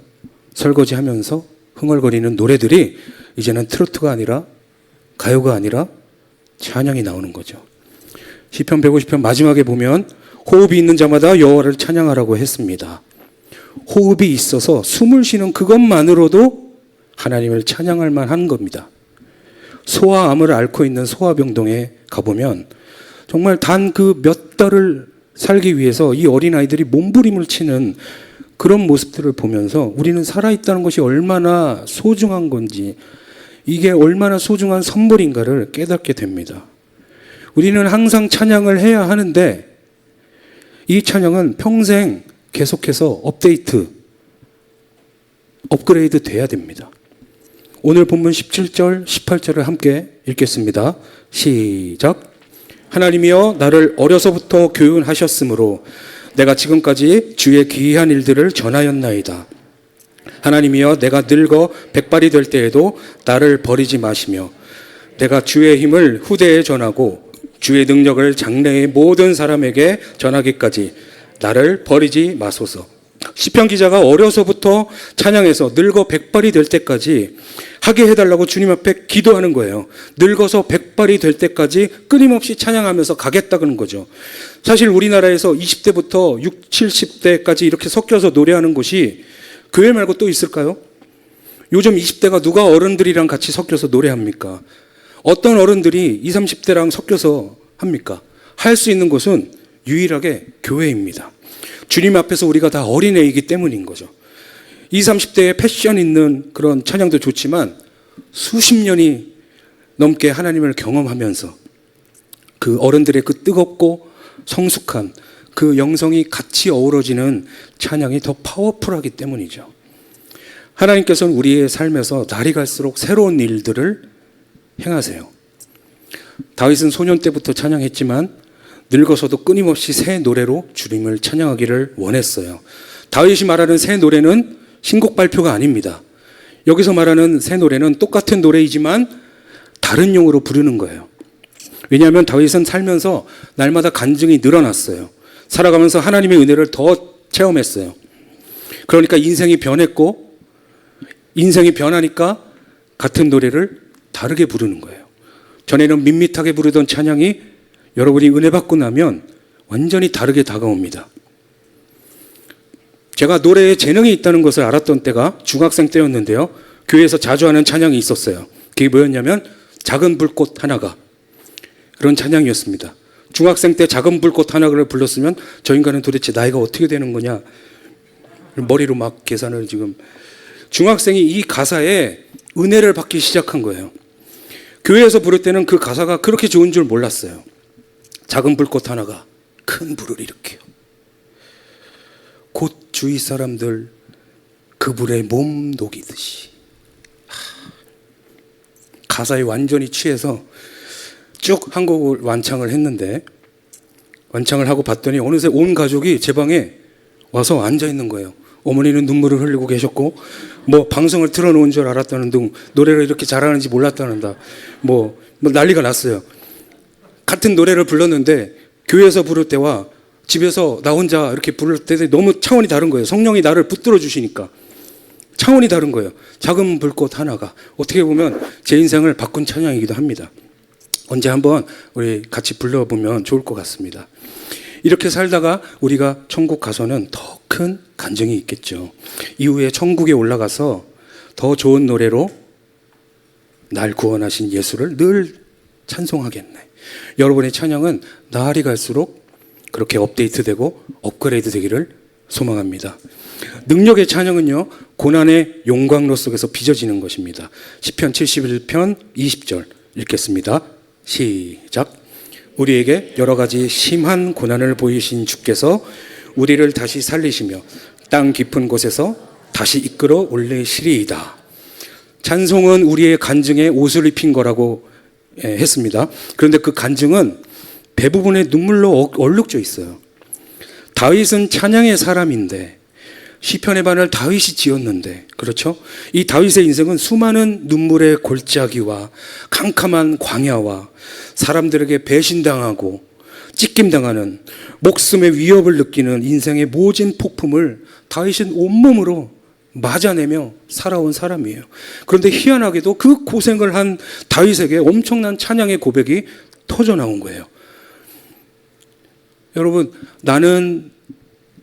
설거지하면서 흥얼거리는 노래들이 이제는 트로트가 아니라, 가요가 아니라 찬양이 나오는 거죠. 시편 150편 마지막에 보면 호흡이 있는 자마다 여호와를 찬양하라고 했습니다. 호흡이 있어서 숨을 쉬는 그것만으로도 하나님을 찬양할 만한 겁니다. 소아암을 앓고 있는 소아병동에 가보면 정말 단 그 몇 달을 살기 위해서 이 어린아이들이 몸부림을 치는 그런 모습들을 보면서 우리는 살아있다는 것이 얼마나 소중한 건지, 이게 얼마나 소중한 선물인가를 깨닫게 됩니다. 우리는 항상 찬양을 해야 하는데 이 찬양은 평생 계속해서 업그레이드 돼야 됩니다. 오늘 본문 17절, 18절을 함께 읽겠습니다. 시작. 하나님이여 나를 어려서부터 교훈하셨으므로 내가 지금까지 주의 기이한 일들을 전하였나이다. 하나님이여 내가 늙어 백발이 될 때에도 나를 버리지 마시며 내가 주의 힘을 후대에 전하고 주의 능력을 장래의 모든 사람에게 전하기까지 나를 버리지 마소서. 시편 기자가 어려서부터 찬양해서 늙어 백발이 될 때까지 하게 해달라고 주님 앞에 기도하는 거예요. 늙어서 백발이 될 때까지 끊임없이 찬양하면서 가겠다는 거죠. 사실 우리나라에서 20대부터 60, 70대까지 이렇게 섞여서 노래하는 곳이 교회 말고 또 있을까요? 요즘 20대가 누가 어른들이랑 같이 섞여서 노래합니까? 어떤 어른들이 20, 30대랑 섞여서 합니까? 할 수 있는 곳은 유일하게 교회입니다. 주님 앞에서 우리가 다 어린애이기 때문인 거죠. 20, 30대의 패션 있는 그런 찬양도 좋지만 수십 년이 넘게 하나님을 경험하면서 그 어른들의 그 뜨겁고 성숙한 그 영성이 같이 어우러지는 찬양이 더 파워풀하기 때문이죠. 하나님께서는 우리의 삶에서 날이 갈수록 새로운 일들을 행하세요. 다윗은 소년 때부터 찬양했지만 늙어서도 끊임없이 새 노래로 주님을 찬양하기를 원했어요. 다윗이 말하는 새 노래는 신곡 발표가 아닙니다. 여기서 말하는 새 노래는 똑같은 노래이지만 다른 용어로 부르는 거예요. 왜냐하면 다윗은 살면서 날마다 간증이 늘어났어요. 살아가면서 하나님의 은혜를 더 체험했어요. 그러니까 인생이 변했고, 인생이 변하니까 같은 노래를 다르게 부르는 거예요. 전에는 밋밋하게 부르던 찬양이 여러분이 은혜 받고 나면 완전히 다르게 다가옵니다. 제가 노래에 재능이 있다는 것을 알았던 때가 중학생 때였는데요. 교회에서 자주 하는 찬양이 있었어요. 그게 뭐였냐면 작은 불꽃 하나가, 그런 찬양이었습니다. 중학생 때 작은 불꽃 하나를 불렀으면 저 인간은 도대체 나이가 어떻게 되는 거냐, 머리로 막 계산을 지금. 중학생이 이 가사에 은혜를 받기 시작한 거예요. 교회에서 부를 때는 그 가사가 그렇게 좋은 줄 몰랐어요. 작은 불꽃 하나가 큰 불을 일으켜요. 곧 주위 사람들 그 불에 몸 녹이듯이. 가사에 완전히 취해서 쭉 한 곡을 완창을 했는데, 완창을 하고 봤더니 어느새 온 가족이 제 방에 와서 앉아 있는 거예요. 어머니는 눈물을 흘리고 계셨고, 뭐 방송을 틀어놓은 줄 알았다는 둥, 노래를 이렇게 잘하는지 몰랐다는다, 뭐 난리가 났어요. 같은 노래를 불렀는데 교회에서 부를 때와 집에서 나 혼자 이렇게 부를 때 너무 차원이 다른 거예요. 성령이 나를 붙들어 주시니까 차원이 다른 거예요. 작은 불꽃 하나가 어떻게 보면 제 인생을 바꾼 찬양이기도 합니다. 언제 한번 우리 같이 불러보면 좋을 것 같습니다. 이렇게 살다가 우리가 천국 가서는 더 큰 간증이 있겠죠. 이후에 천국에 올라가서 더 좋은 노래로 날 구원하신 예수를 늘 찬송하겠네. 여러분의 찬양은 날이 갈수록 그렇게 업데이트되고 업그레이드 되기를 소망합니다. 능력의 찬양은요, 고난의 용광로 속에서 빚어지는 것입니다. 시편 71편 20절 읽겠습니다. 시작. 우리에게 여러 가지 심한 고난을 보이신 주께서 우리를 다시 살리시며 땅 깊은 곳에서 다시 이끌어 올리시리이다. 찬송은 우리의 간증에 옷을 입힌 거라고 했습니다. 그런데 그 간증은 대부분의 눈물로 얼룩져 있어요. 다윗은 찬양의 사람인데 시편의 반을 다윗이 지었는데, 그렇죠? 이 다윗의 인생은 수많은 눈물의 골짜기와 캄캄한 광야와 사람들에게 배신당하고 찢김당하는 목숨의 위협을 느끼는 인생의 모진 폭풍을 다윗은 온몸으로 맞아내며 살아온 사람이에요. 그런데 희한하게도 그 고생을 한 다윗에게 엄청난 찬양의 고백이 터져 나온 거예요. 여러분, 나는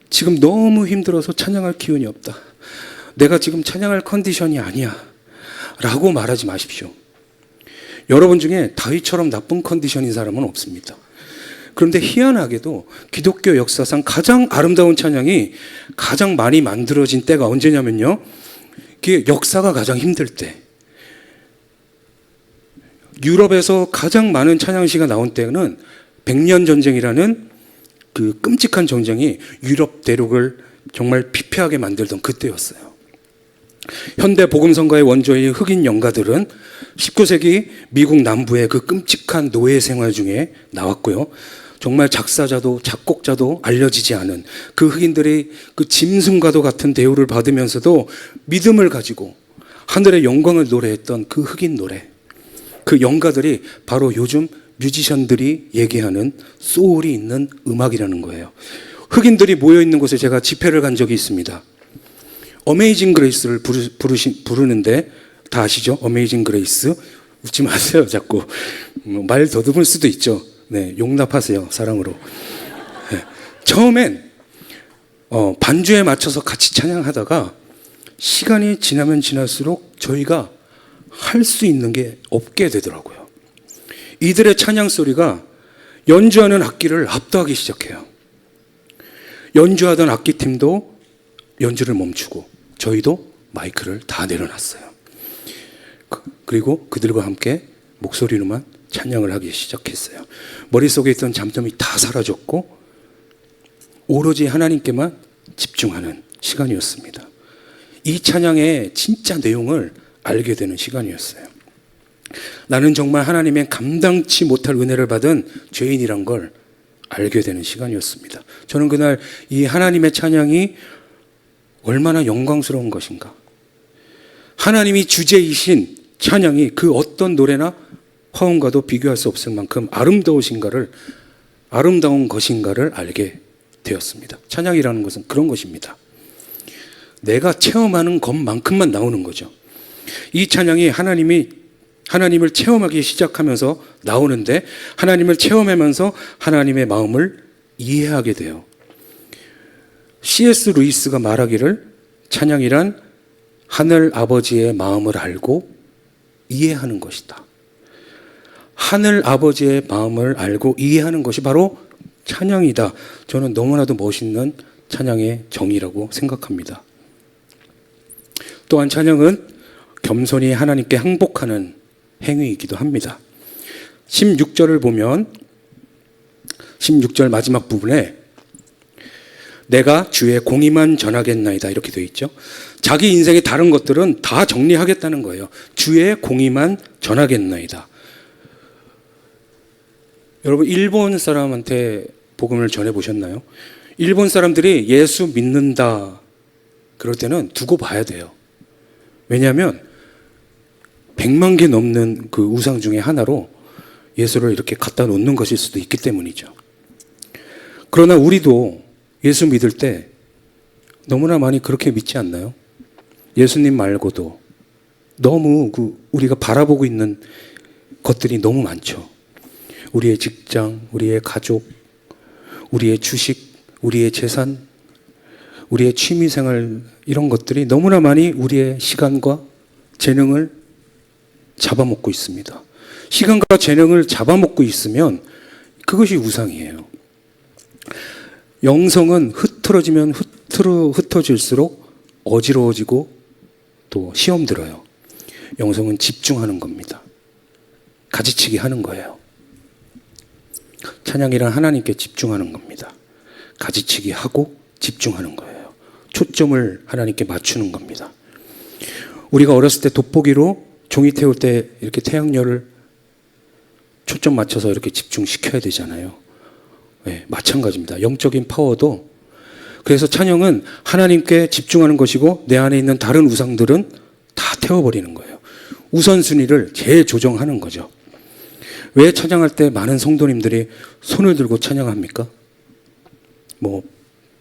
지금 너무 힘들어서 찬양할 기운이 없다. 내가 지금 찬양할 컨디션이 아니야. 라고 말하지 마십시오. 여러분 중에 다윗처럼 나쁜 컨디션인 사람은 없습니다. 그런데 희한하게도 기독교 역사상 가장 아름다운 찬양이 가장 많이 만들어진 때가 언제냐면요, 그게 역사가 가장 힘들 때, 유럽에서 가장 많은 찬양시가 나온 때는 백년 전쟁이라는 그 끔찍한 전쟁이 유럽 대륙을 정말 피폐하게 만들던 그때였어요. 현대 복음성가의 원조의 흑인 영가들은 19세기 미국 남부의 그 끔찍한 노예 생활 중에 나왔고요. 정말 작사자도 작곡자도 알려지지 않은 그 흑인들이 그 짐승과도 같은 대우를 받으면서도 믿음을 가지고 하늘의 영광을 노래했던 그 흑인 노래, 그 영가들이 바로 요즘 뮤지션들이 얘기하는 소울이 있는 음악이라는 거예요. 흑인들이 모여있는 곳에 제가 집회를 간 적이 있습니다. 어메이징 그레이스를 부르는데 다 아시죠? 어메이징 그레이스. 웃지 마세요, 자꾸. 말 더듬을 수도 있죠. 네, 용납하세요, 사랑으로. 네. 처음엔 반주에 맞춰서 같이 찬양하다가 시간이 지나면 지날수록 저희가 할 수 있는 게 없게 되더라고요. 이들의 찬양 소리가 연주하는 악기를 압도하기 시작해요. 연주하던 악기팀도 연주를 멈추고 저희도 마이크를 다 내려놨어요. 그리고 그들과 함께 목소리로만 찬양을 하기 시작했어요. 머릿속에 있던 잠잠이 다 사라졌고 오로지 하나님께만 집중하는 시간이었습니다. 이 찬양의 진짜 내용을 알게 되는 시간이었어요. 나는 정말 하나님의 감당치 못할 은혜를 받은 죄인이란 걸 알게 되는 시간이었습니다. 저는 그날 이 하나님의 찬양이 얼마나 영광스러운 것인가, 하나님이 주제이신 찬양이 그 어떤 노래나 화음과도 비교할 수 없을 만큼 아름다운 것인가를 알게 되었습니다. 찬양이라는 것은 그런 것입니다. 내가 체험하는 것만큼만 나오는 거죠. 이 찬양이 하나님을 체험하기 시작하면서 나오는데, 하나님을 체험하면서 하나님의 마음을 이해하게 돼요. C.S. 루이스가 말하기를 찬양이란 하늘 아버지의 마음을 알고 이해하는 것이다. 하늘 아버지의 마음을 알고 이해하는 것이 바로 찬양이다. 저는 너무나도 멋있는 찬양의 정의라고 생각합니다. 또한 찬양은 겸손히 하나님께 항복하는 행위이기도 합니다. 16절을 보면 16절 마지막 부분에 내가 주의 공의만 전하겠나이다 이렇게 되어 있죠. 자기 인생의 다른 것들은 다 정리하겠다는 거예요. 주의 공의만 전하겠나이다. 여러분, 일본 사람한테 복음을 전해보셨나요? 일본 사람들이 예수 믿는다 그럴 때는 두고 봐야 돼요. 왜냐하면 100만 개 넘는 그 우상 중에 하나로 예수를 이렇게 갖다 놓는 것일 수도 있기 때문이죠. 그러나 우리도 예수 믿을 때 너무나 많이 그렇게 믿지 않나요? 예수님 말고도 너무 우리가 바라보고 있는 것들이 너무 많죠. 우리의 직장, 우리의 가족, 우리의 주식, 우리의 재산, 우리의 취미생활, 이런 것들이 너무나 많이 우리의 시간과 재능을 잡아먹고 있습니다. 시간과 재능을 잡아먹고 있으면 그것이 우상이에요. 영성은 흐트러지면 흩어질수록 어지러워지고 또 시험 들어요. 영성은 집중하는 겁니다. 가지치기 하는 거예요. 찬양이란 하나님께 집중하는 겁니다. 가지치기 하고 집중하는 거예요. 초점을 하나님께 맞추는 겁니다. 우리가 어렸을 때 돋보기로 종이 태울 때 이렇게 태양열을 초점 맞춰서 이렇게 집중시켜야 되잖아요. 네, 마찬가지입니다. 영적인 파워도 그래서 찬양은 하나님께 집중하는 것이고 내 안에 있는 다른 우상들은 다 태워버리는 거예요. 우선순위를 재조정하는 거죠. 왜 찬양할 때 많은 성도님들이 손을 들고 찬양합니까? 뭐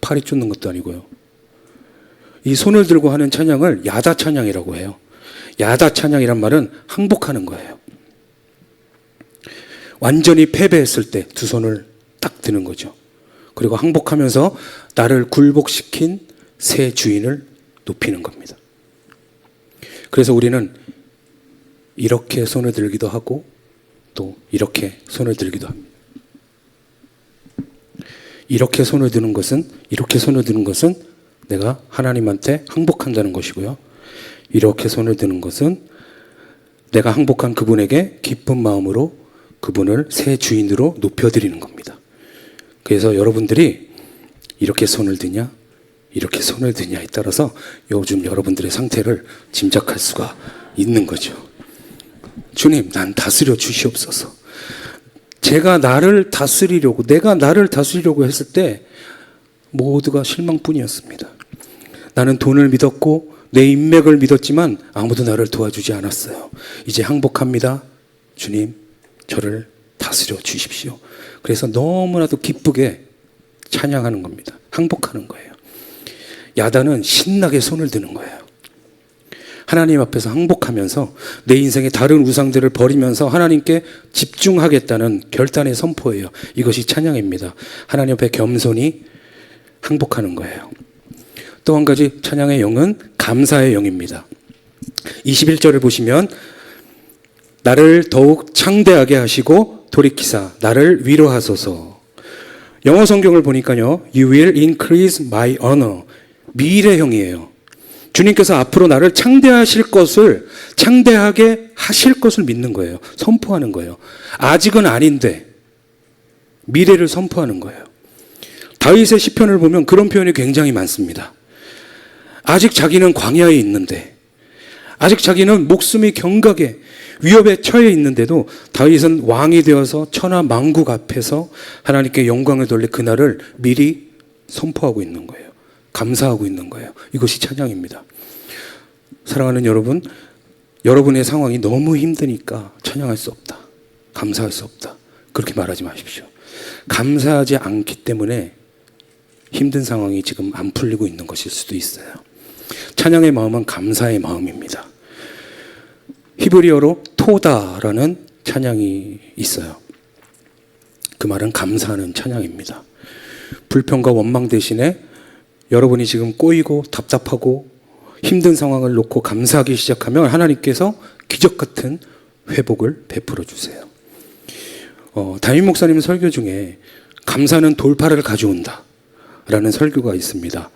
팔이 쫓는 것도 아니고요. 이 손을 들고 하는 찬양을 야다 찬양이라고 해요. 야다 찬양이란 말은 항복하는 거예요. 완전히 패배했을 때 두 손을 딱 드는 거죠. 그리고 항복하면서 나를 굴복시킨 새 주인을 높이는 겁니다. 그래서 우리는 이렇게 손을 들기도 하고 또 이렇게 손을 들기도 합니다. 이렇게 손을 드는 것은 내가 하나님한테 항복한다는 것이고요. 이렇게 손을 드는 것은 내가 항복한 그분에게 기쁜 마음으로 그분을 새 주인으로 높여드리는 겁니다. 그래서 여러분들이 이렇게 손을 드냐, 이렇게 손을 드냐에 따라서 요즘 여러분들의 상태를 짐작할 수가 있는 거죠. 주님, 난 다스려 주시옵소서. 내가 나를 다스리려고 했을 때 모두가 실망뿐이었습니다. 나는 돈을 믿었고 내 인맥을 믿었지만 아무도 나를 도와주지 않았어요. 이제 항복합니다. 주님, 저를 다스려 주십시오. 그래서 너무나도 기쁘게 찬양하는 겁니다. 항복하는 거예요. 야단은 신나게 손을 드는 거예요. 하나님 앞에서 항복하면서 내 인생의 다른 우상들을 버리면서 하나님께 집중하겠다는 결단의 선포예요. 이것이 찬양입니다. 하나님 앞에 겸손히 항복하는 거예요. 또 한 가지 찬양의 영은 감사의 영입니다. 21절을 보시면 나를 더욱 창대하게 하시고 돌이키사 나를 위로하소서. 영어 성경을 보니까요, You will increase my honor. 미래형이에요. 주님께서 앞으로 나를 창대하게 하실 것을 믿는 거예요. 선포하는 거예요. 아직은 아닌데 미래를 선포하는 거예요. 다윗의 시편을 보면 그런 표현이 굉장히 많습니다. 아직 자기는 광야에 있는데, 아직 자기는 목숨이 경각에 위협에 처해 있는데도 다윗은 왕이 되어서 천하 만국 앞에서 하나님께 영광을 돌릴 그날을 미리 선포하고 있는 거예요. 감사하고 있는 거예요. 이것이 찬양입니다. 사랑하는 여러분, 여러분의 상황이 너무 힘드니까 찬양할 수 없다, 감사할 수 없다, 그렇게 말하지 마십시오. 감사하지 않기 때문에 힘든 상황이 지금 안 풀리고 있는 것일 수도 있어요. 찬양의 마음은 감사의 마음입니다. 히브리어로 토다라는 찬양이 있어요. 그 말은 감사하는 찬양입니다. 불평과 원망 대신에 여러분이 지금 꼬이고 답답하고 힘든 상황을 놓고 감사하기 시작하면 하나님께서 기적 같은 회복을 베풀어 주세요. 담임 목사님 설교 중에 감사는 돌파를 가져온다 라는 설교가 있습니다.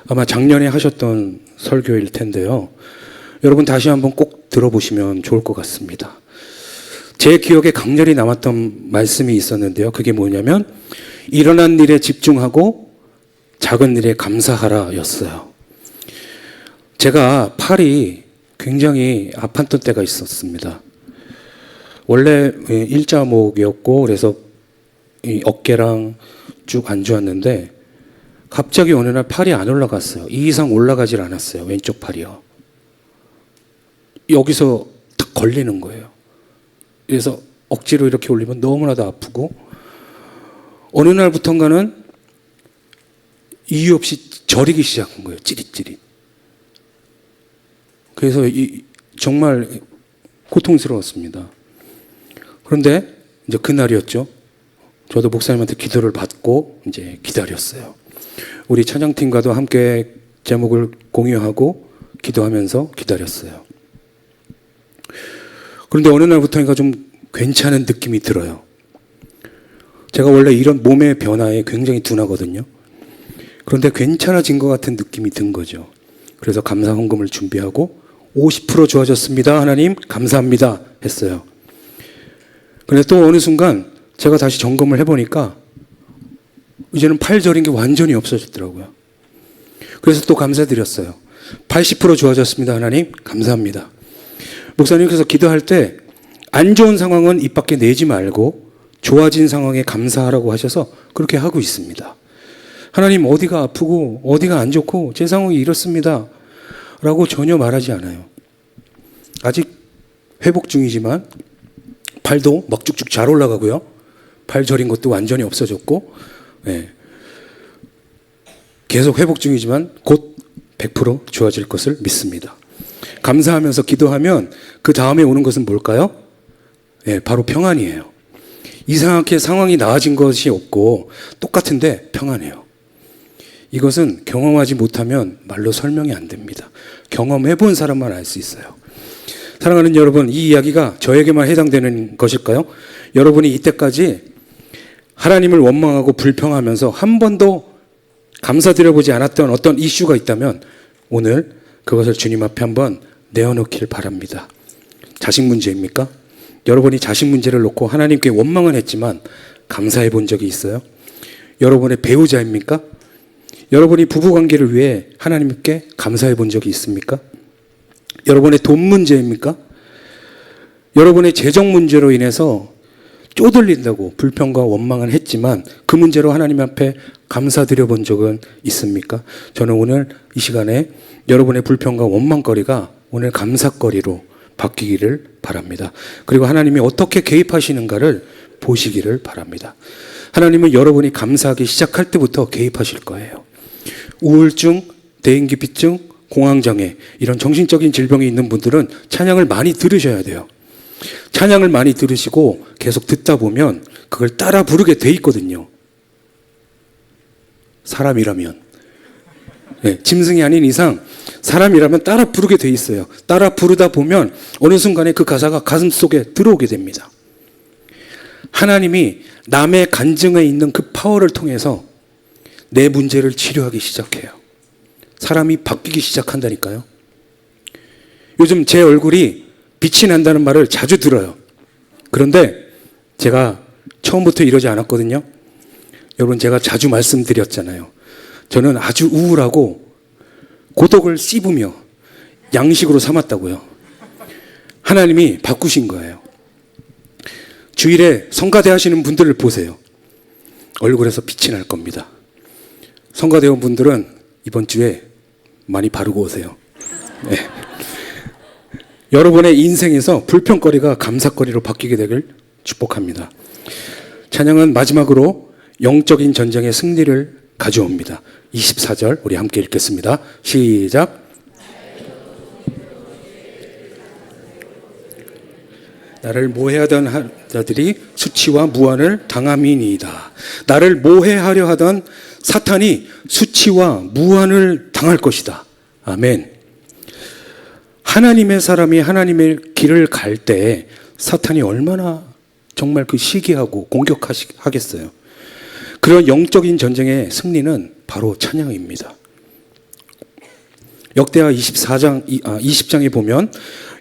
아마 작년에 하셨던 설교일 텐데요. 여러분 다시 한번 꼭 들어보시면 좋을 것 같습니다. 제 기억에 강렬히 남았던 말씀이 있었는데요. 그게 뭐냐면 일어난 일에 집중하고 작은 일에 감사하라 였어요. 제가 팔이 굉장히 아팠던 때가 있었습니다. 원래 일자목이었고 그래서 이 어깨랑 쭉 안 좋았는데 갑자기 어느 날 팔이 안 올라갔어요. 이 이상 올라가질 않았어요. 왼쪽 팔이요. 여기서 딱 걸리는 거예요. 그래서 억지로 이렇게 올리면 너무나도 아프고 어느 날부턴가는 이유 없이 저리기 시작한 거예요. 찌릿찌릿. 그래서 정말 고통스러웠습니다. 그런데 이제 그날이었죠. 저도 목사님한테 기도를 받고 이제 기다렸어요. 우리 찬양팀과도 함께 제목을 공유하고 기도하면서 기다렸어요. 그런데 어느 날부터인가 좀 괜찮은 느낌이 들어요. 제가 원래 이런 몸의 변화에 굉장히 둔하거든요. 그런데 괜찮아진 것 같은 느낌이 든 거죠. 그래서 감사 헌금을 준비하고 50% 좋아졌습니다. 하나님 감사합니다 했어요. 그런데 또 어느 순간 제가 다시 점검을 해보니까 이제는 팔 저린 게 완전히 없어졌더라고요. 그래서 또 감사드렸어요. 80% 좋아졌습니다. 하나님 감사합니다. 목사님께서 기도할 때 안 좋은 상황은 입 밖에 내지 말고 좋아진 상황에 감사하라고 하셔서 그렇게 하고 있습니다. 하나님 어디가 아프고 어디가 안 좋고 제 상황이 이렇습니다 라고 전혀 말하지 않아요. 아직 회복 중이지만 팔도 막 쭉쭉 잘 올라가고요. 팔 저린 것도 완전히 없어졌고 계속 회복 중이지만 곧 100% 좋아질 것을 믿습니다. 감사하면서 기도하면 그 다음에 오는 것은 뭘까요? 바로 평안이에요. 이상하게 상황이 나아진 것이 없고 똑같은데 평안해요. 이것은 경험하지 못하면 말로 설명이 안 됩니다. 경험해 본 사람만 알 수 있어요. 사랑하는 여러분, 이 이야기가 저에게만 해당되는 것일까요? 여러분이 이때까지 하나님을 원망하고 불평하면서 한 번도 감사드려보지 않았던 어떤 이슈가 있다면 오늘 그것을 주님 앞에 한번 내어놓길 바랍니다. 자식 문제입니까? 여러분이 자식 문제를 놓고 하나님께 원망은 했지만 감사해 본 적이 있어요? 여러분의 배우자입니까? 여러분이 부부관계를 위해 하나님께 감사해 본 적이 있습니까? 여러분의 돈 문제입니까? 여러분의 재정 문제로 인해서 쪼들린다고 불평과 원망은 했지만 그 문제로 하나님 앞에 감사드려 본 적은 있습니까? 저는 오늘 이 시간에 여러분의 불평과 원망거리가 오늘 감사거리로 바뀌기를 바랍니다. 그리고 하나님이 어떻게 개입하시는가를 보시기를 바랍니다. 하나님은 여러분이 감사하기 시작할 때부터 개입하실 거예요. 우울증, 대인기피증, 공황장애 이런 정신적인 질병이 있는 분들은 찬양을 많이 들으셔야 돼요. 찬양을 많이 들으시고 계속 듣다 보면 그걸 따라 부르게 돼 있거든요. 사람이라면. 짐승이 아닌 이상 사람이라면 따라 부르게 돼 있어요. 따라 부르다 보면 어느 순간에 그 가사가 가슴 속에 들어오게 됩니다. 하나님이 남의 간증에 있는 그 파워를 통해서 내 문제를 치료하기 시작해요. 사람이 바뀌기 시작한다니까요. 요즘 제 얼굴이 빛이 난다는 말을 자주 들어요. 그런데 제가 처음부터 이러지 않았거든요. 여러분, 제가 자주 말씀드렸잖아요. 저는 아주 우울하고 고독을 씹으며 양식으로 삼았다고요. 하나님이 바꾸신 거예요. 주일에 성가대 하시는 분들을 보세요. 얼굴에서 빛이 날 겁니다. 성가대원 분들은 이번 주에 많이 바르고 오세요. 네. 여러분의 인생에서 불평거리가 감사거리로 바뀌게 되길 축복합니다. 찬양은 마지막으로 영적인 전쟁의 승리를 가져옵니다. 24절 우리 함께 읽겠습니다. 시작. 나를 모해하던 자들이 수치와 무한을 당함이니이다. 나를 모해하려 하던 사탄이 수치와 무한을 당할 것이다. 아멘. 하나님의 사람이 하나님의 길을 갈 때 사탄이 얼마나 정말 그 시기하고 공격하겠어요. 그런 영적인 전쟁의 승리는 바로 찬양입니다. 역대하 20장에 보면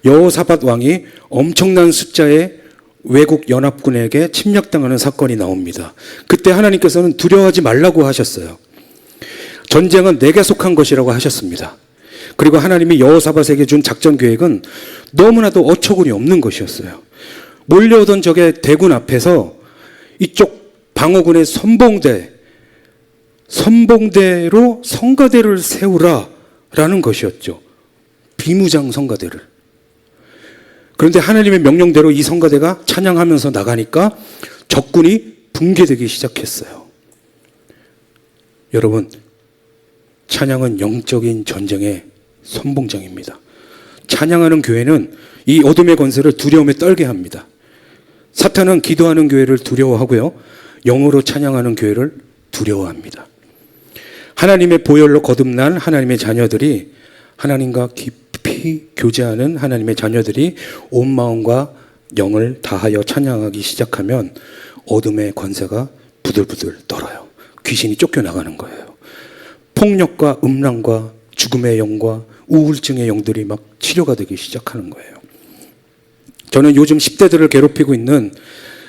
여호사밧 왕이 엄청난 숫자의 외국 연합군에게 침략당하는 사건이 나옵니다. 그때 하나님께서는 두려워하지 말라고 하셨어요. 전쟁은 내게 속한 것이라고 하셨습니다. 그리고 하나님이 여호사밧에게 준 작전 계획은 너무나도 어처구니 없는 것이었어요. 몰려오던 적의 대군 앞에서 이쪽 방어군의 선봉대로 성가대를 세우라라는 것이었죠. 비무장 성가대를. 그런데 하나님의 명령대로 이 성가대가 찬양하면서 나가니까 적군이 붕괴되기 시작했어요. 여러분, 찬양은 영적인 전쟁의 선봉장입니다. 찬양하는 교회는 이 어둠의 권세를 두려움에 떨게 합니다. 사탄은 기도하는 교회를 두려워하고요, 영으로 찬양하는 교회를 두려워합니다. 하나님의 보혈로 거듭난 하나님의 자녀들이, 하나님과 깊이 교제하는 하나님의 자녀들이 온 마음과 영을 다하여 찬양하기 시작하면 어둠의 권세가 부들부들 떨어요. 귀신이 쫓겨나가는 거예요. 폭력과 음란과 죽음의 영과 우울증의 영들이 막 치료가 되기 시작하는 거예요. 저는 요즘 10대들을 괴롭히고 있는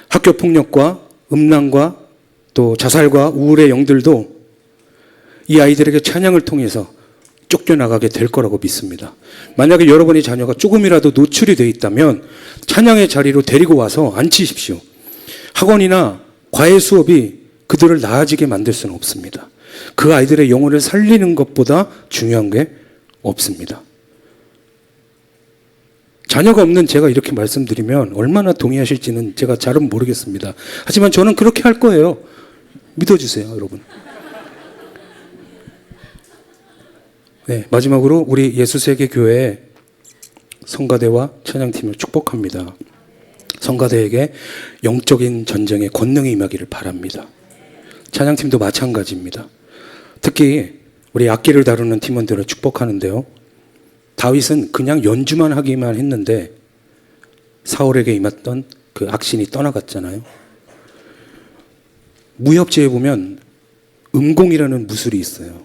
학교 폭력과 음란과 또 자살과 우울의 영들도 이 아이들에게 찬양을 통해서 쫓겨나가게 될 거라고 믿습니다. 만약에 여러분의 자녀가 조금이라도 노출이 되어 있다면 찬양의 자리로 데리고 와서 앉히십시오. 학원이나 과외 수업이 그들을 나아지게 만들 수는 없습니다. 그 아이들의 영혼을 살리는 것보다 중요한 게 없습니다. 자녀가 없는 제가 이렇게 말씀드리면 얼마나 동의하실지는 제가 잘은 모르겠습니다. 하지만 저는 그렇게 할 거예요. 믿어주세요, 여러분. 네, 마지막으로 우리 예수세계교회 성가대와 찬양팀을 축복합니다. 성가대에게 영적인 전쟁의 권능이 임하기를 바랍니다. 찬양팀도 마찬가지입니다. 특히 우리 악기를 다루는 팀원들을 축복하는데요. 다윗은 그냥 연주만 하기만 했는데 사울에게 임했던 그 악신이 떠나갔잖아요. 무협지에 보면 음공이라는 무술이 있어요.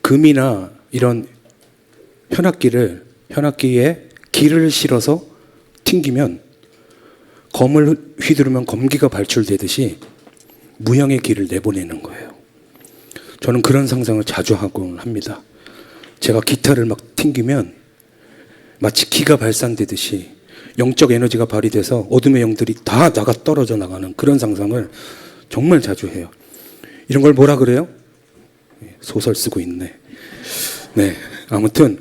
금이나 이런 현악기에 기를 실어서 튕기면 검을 휘두르면 검기가 발출되듯이 무형의 기를 내보내는 거예요. 저는 그런 상상을 자주 하곤 합니다. 제가 기타를 막 튕기면 마치 기가 발산되듯이 영적 에너지가 발휘돼서 어둠의 영들이 다 나가 떨어져 나가는 그런 상상을 정말 자주 해요. 이런 걸 뭐라 그래요? 소설 쓰고 있네. 네, 아무튼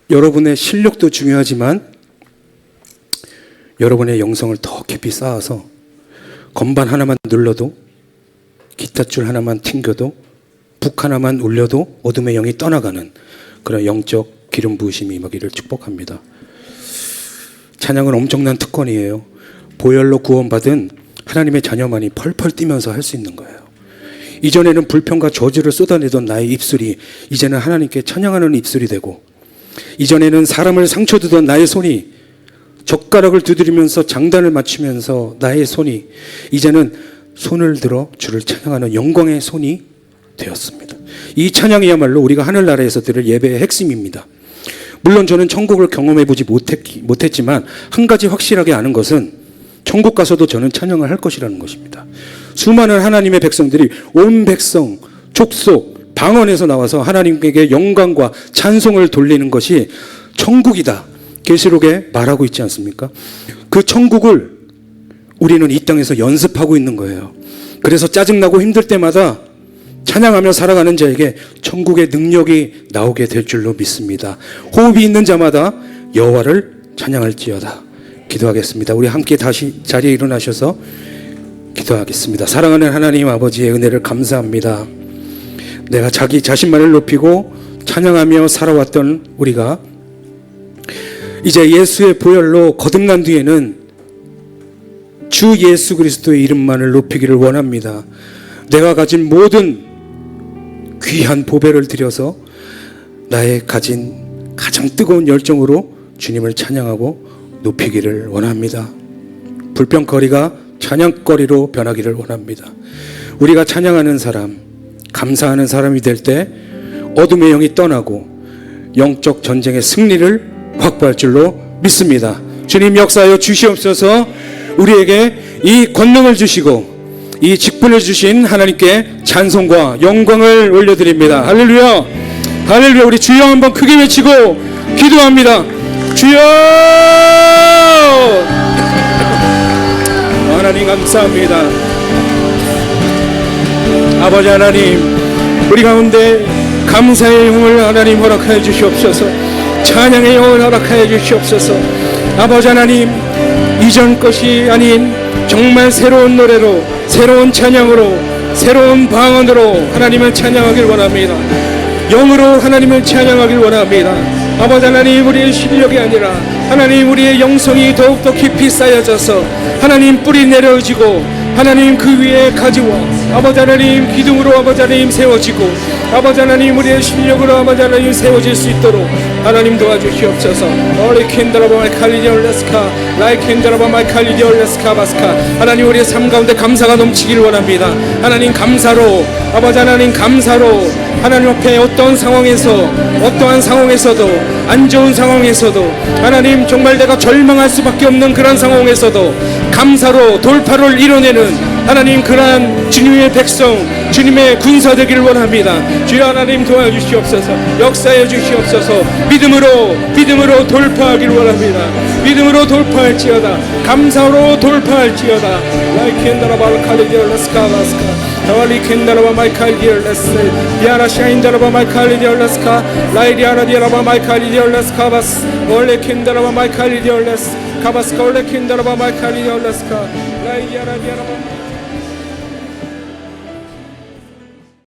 여러분의 실력도 중요하지만 여러분의 영성을 더 깊이 쌓아서 건반 하나만 눌러도 기타줄 하나만 튕겨도 북 하나만 울려도 어둠의 영이 떠나가는 그런 영적 기름 부으심이 임하기를 축복합니다. 찬양은 엄청난 특권이에요. 보혈로 구원받은 하나님의 자녀만이 펄펄 뛰면서 할 수 있는 거예요. 이전에는 불평과 저주를 쏟아내던 나의 입술이 이제는 하나님께 찬양하는 입술이 되고, 이전에는 사람을 상처 주던 나의 손이 젓가락을 두드리면서 장단을 맞추면서 나의 손이 이제는 손을 들어 주를 찬양하는 영광의 손이 되었습니다. 이 찬양이야말로 우리가 하늘나라에서 드릴 예배의 핵심입니다. 물론 저는 천국을 경험해보지 못했지만 한 가지 확실하게 아는 것은 천국 가서도 저는 찬양을 할 것이라는 것입니다. 수많은 하나님의 백성들이 온 백성, 족속, 방언에서 나와서 하나님께 영광과 찬송을 돌리는 것이 천국이다. 계시록에 말하고 있지 않습니까? 그 천국을 우리는 이 땅에서 연습하고 있는 거예요. 그래서 짜증나고 힘들 때마다 찬양하며 살아가는 자에게 천국의 능력이 나오게 될 줄로 믿습니다. 호흡이 있는 자마다 여호와를 찬양할지어다. 기도하겠습니다. 우리 함께 다시 자리에 일어나셔서 기도하겠습니다. 사랑하는 하나님 아버지의 은혜를 감사합니다. 내가 자기 자신만을 높이고 찬양하며 살아왔던 우리가 이제 예수의 보혈로 거듭난 뒤에는 주 예수 그리스도의 이름만을 높이기를 원합니다. 내가 가진 모든 귀한 보배를 들여서 나의 가진 가장 뜨거운 열정으로 주님을 찬양하고 높이기를 원합니다. 불평거리가 찬양거리로 변하기를 원합니다. 우리가 찬양하는 사람, 감사하는 사람이 될 때 어둠의 영이 떠나고 영적 전쟁의 승리를 확보할 줄로 믿습니다. 주님 역사하여 주시옵소서. 우리에게 이 권능을 주시고 이 직분을 주신 하나님께 찬송과 영광을 올려드립니다. 할렐루야, 할렐루야. 우리 주여 한번 크게 외치고 기도합니다. 주여! 하나님 감사합니다. 아버지 하나님, 우리 가운데 감사의 영을 하나님 허락하여 주시옵소서. 찬양의 영을 허락하여 주시옵소서. 아버지 하나님, 이전 것이 아닌 정말 새로운 노래로, 새로운 찬양으로, 새로운 방언으로 하나님을 찬양하길 원합니다. 영으로 하나님을 찬양하길 원합니다. 아버지 하나님, 우리의 실력이 아니라 하나님 우리의 영성이 더욱더 깊이 쌓여져서 하나님 뿌리 내려지고 하나님 그 위에 가지와 아버지 하나님 기둥으로 아버지 하나님 세워지고 아버지 하나님 우리의 실력으로 아버지 하나님 세워질 수 있도록 하나님 도와주시옵소서. 올리 캔드라바 마이칼리디올레스카 라이 캔드라바 마이칼리디올레스카 바스카. 하나님 우리의 삶 가운데 감사가 넘치길 원합니다. 하나님 감사로, 아버지 하나님 감사로, 하나님 앞에 어떠한 상황에서도 안 좋은 상황에서도 하나님 정말 내가 절망할 수밖에 없는 그런 상황에서도 감사로 돌파를 이뤄내는 하나님 그러한 주님의 백성, 주님의 군사 되기를 원합니다. 주여 하나님 도와주시옵소서. 역사해 주시옵소서. 믿음으로 돌파하기를 원합니다. 믿음으로 돌파할지어다. 감사로 돌파할지어다. 라이켄다라바 칼리디올레스카바스카 다왈리 켄다라바 마이칼디올레스 디아라 샤인다라바 마이칼디올레스카 라이디아라디아라바 마이칼디올레스카바스 올레 켄다라바 마이칼디올레스 카바스카 올레 켄다라바 마이칼디올레스카 라이디아라디아라바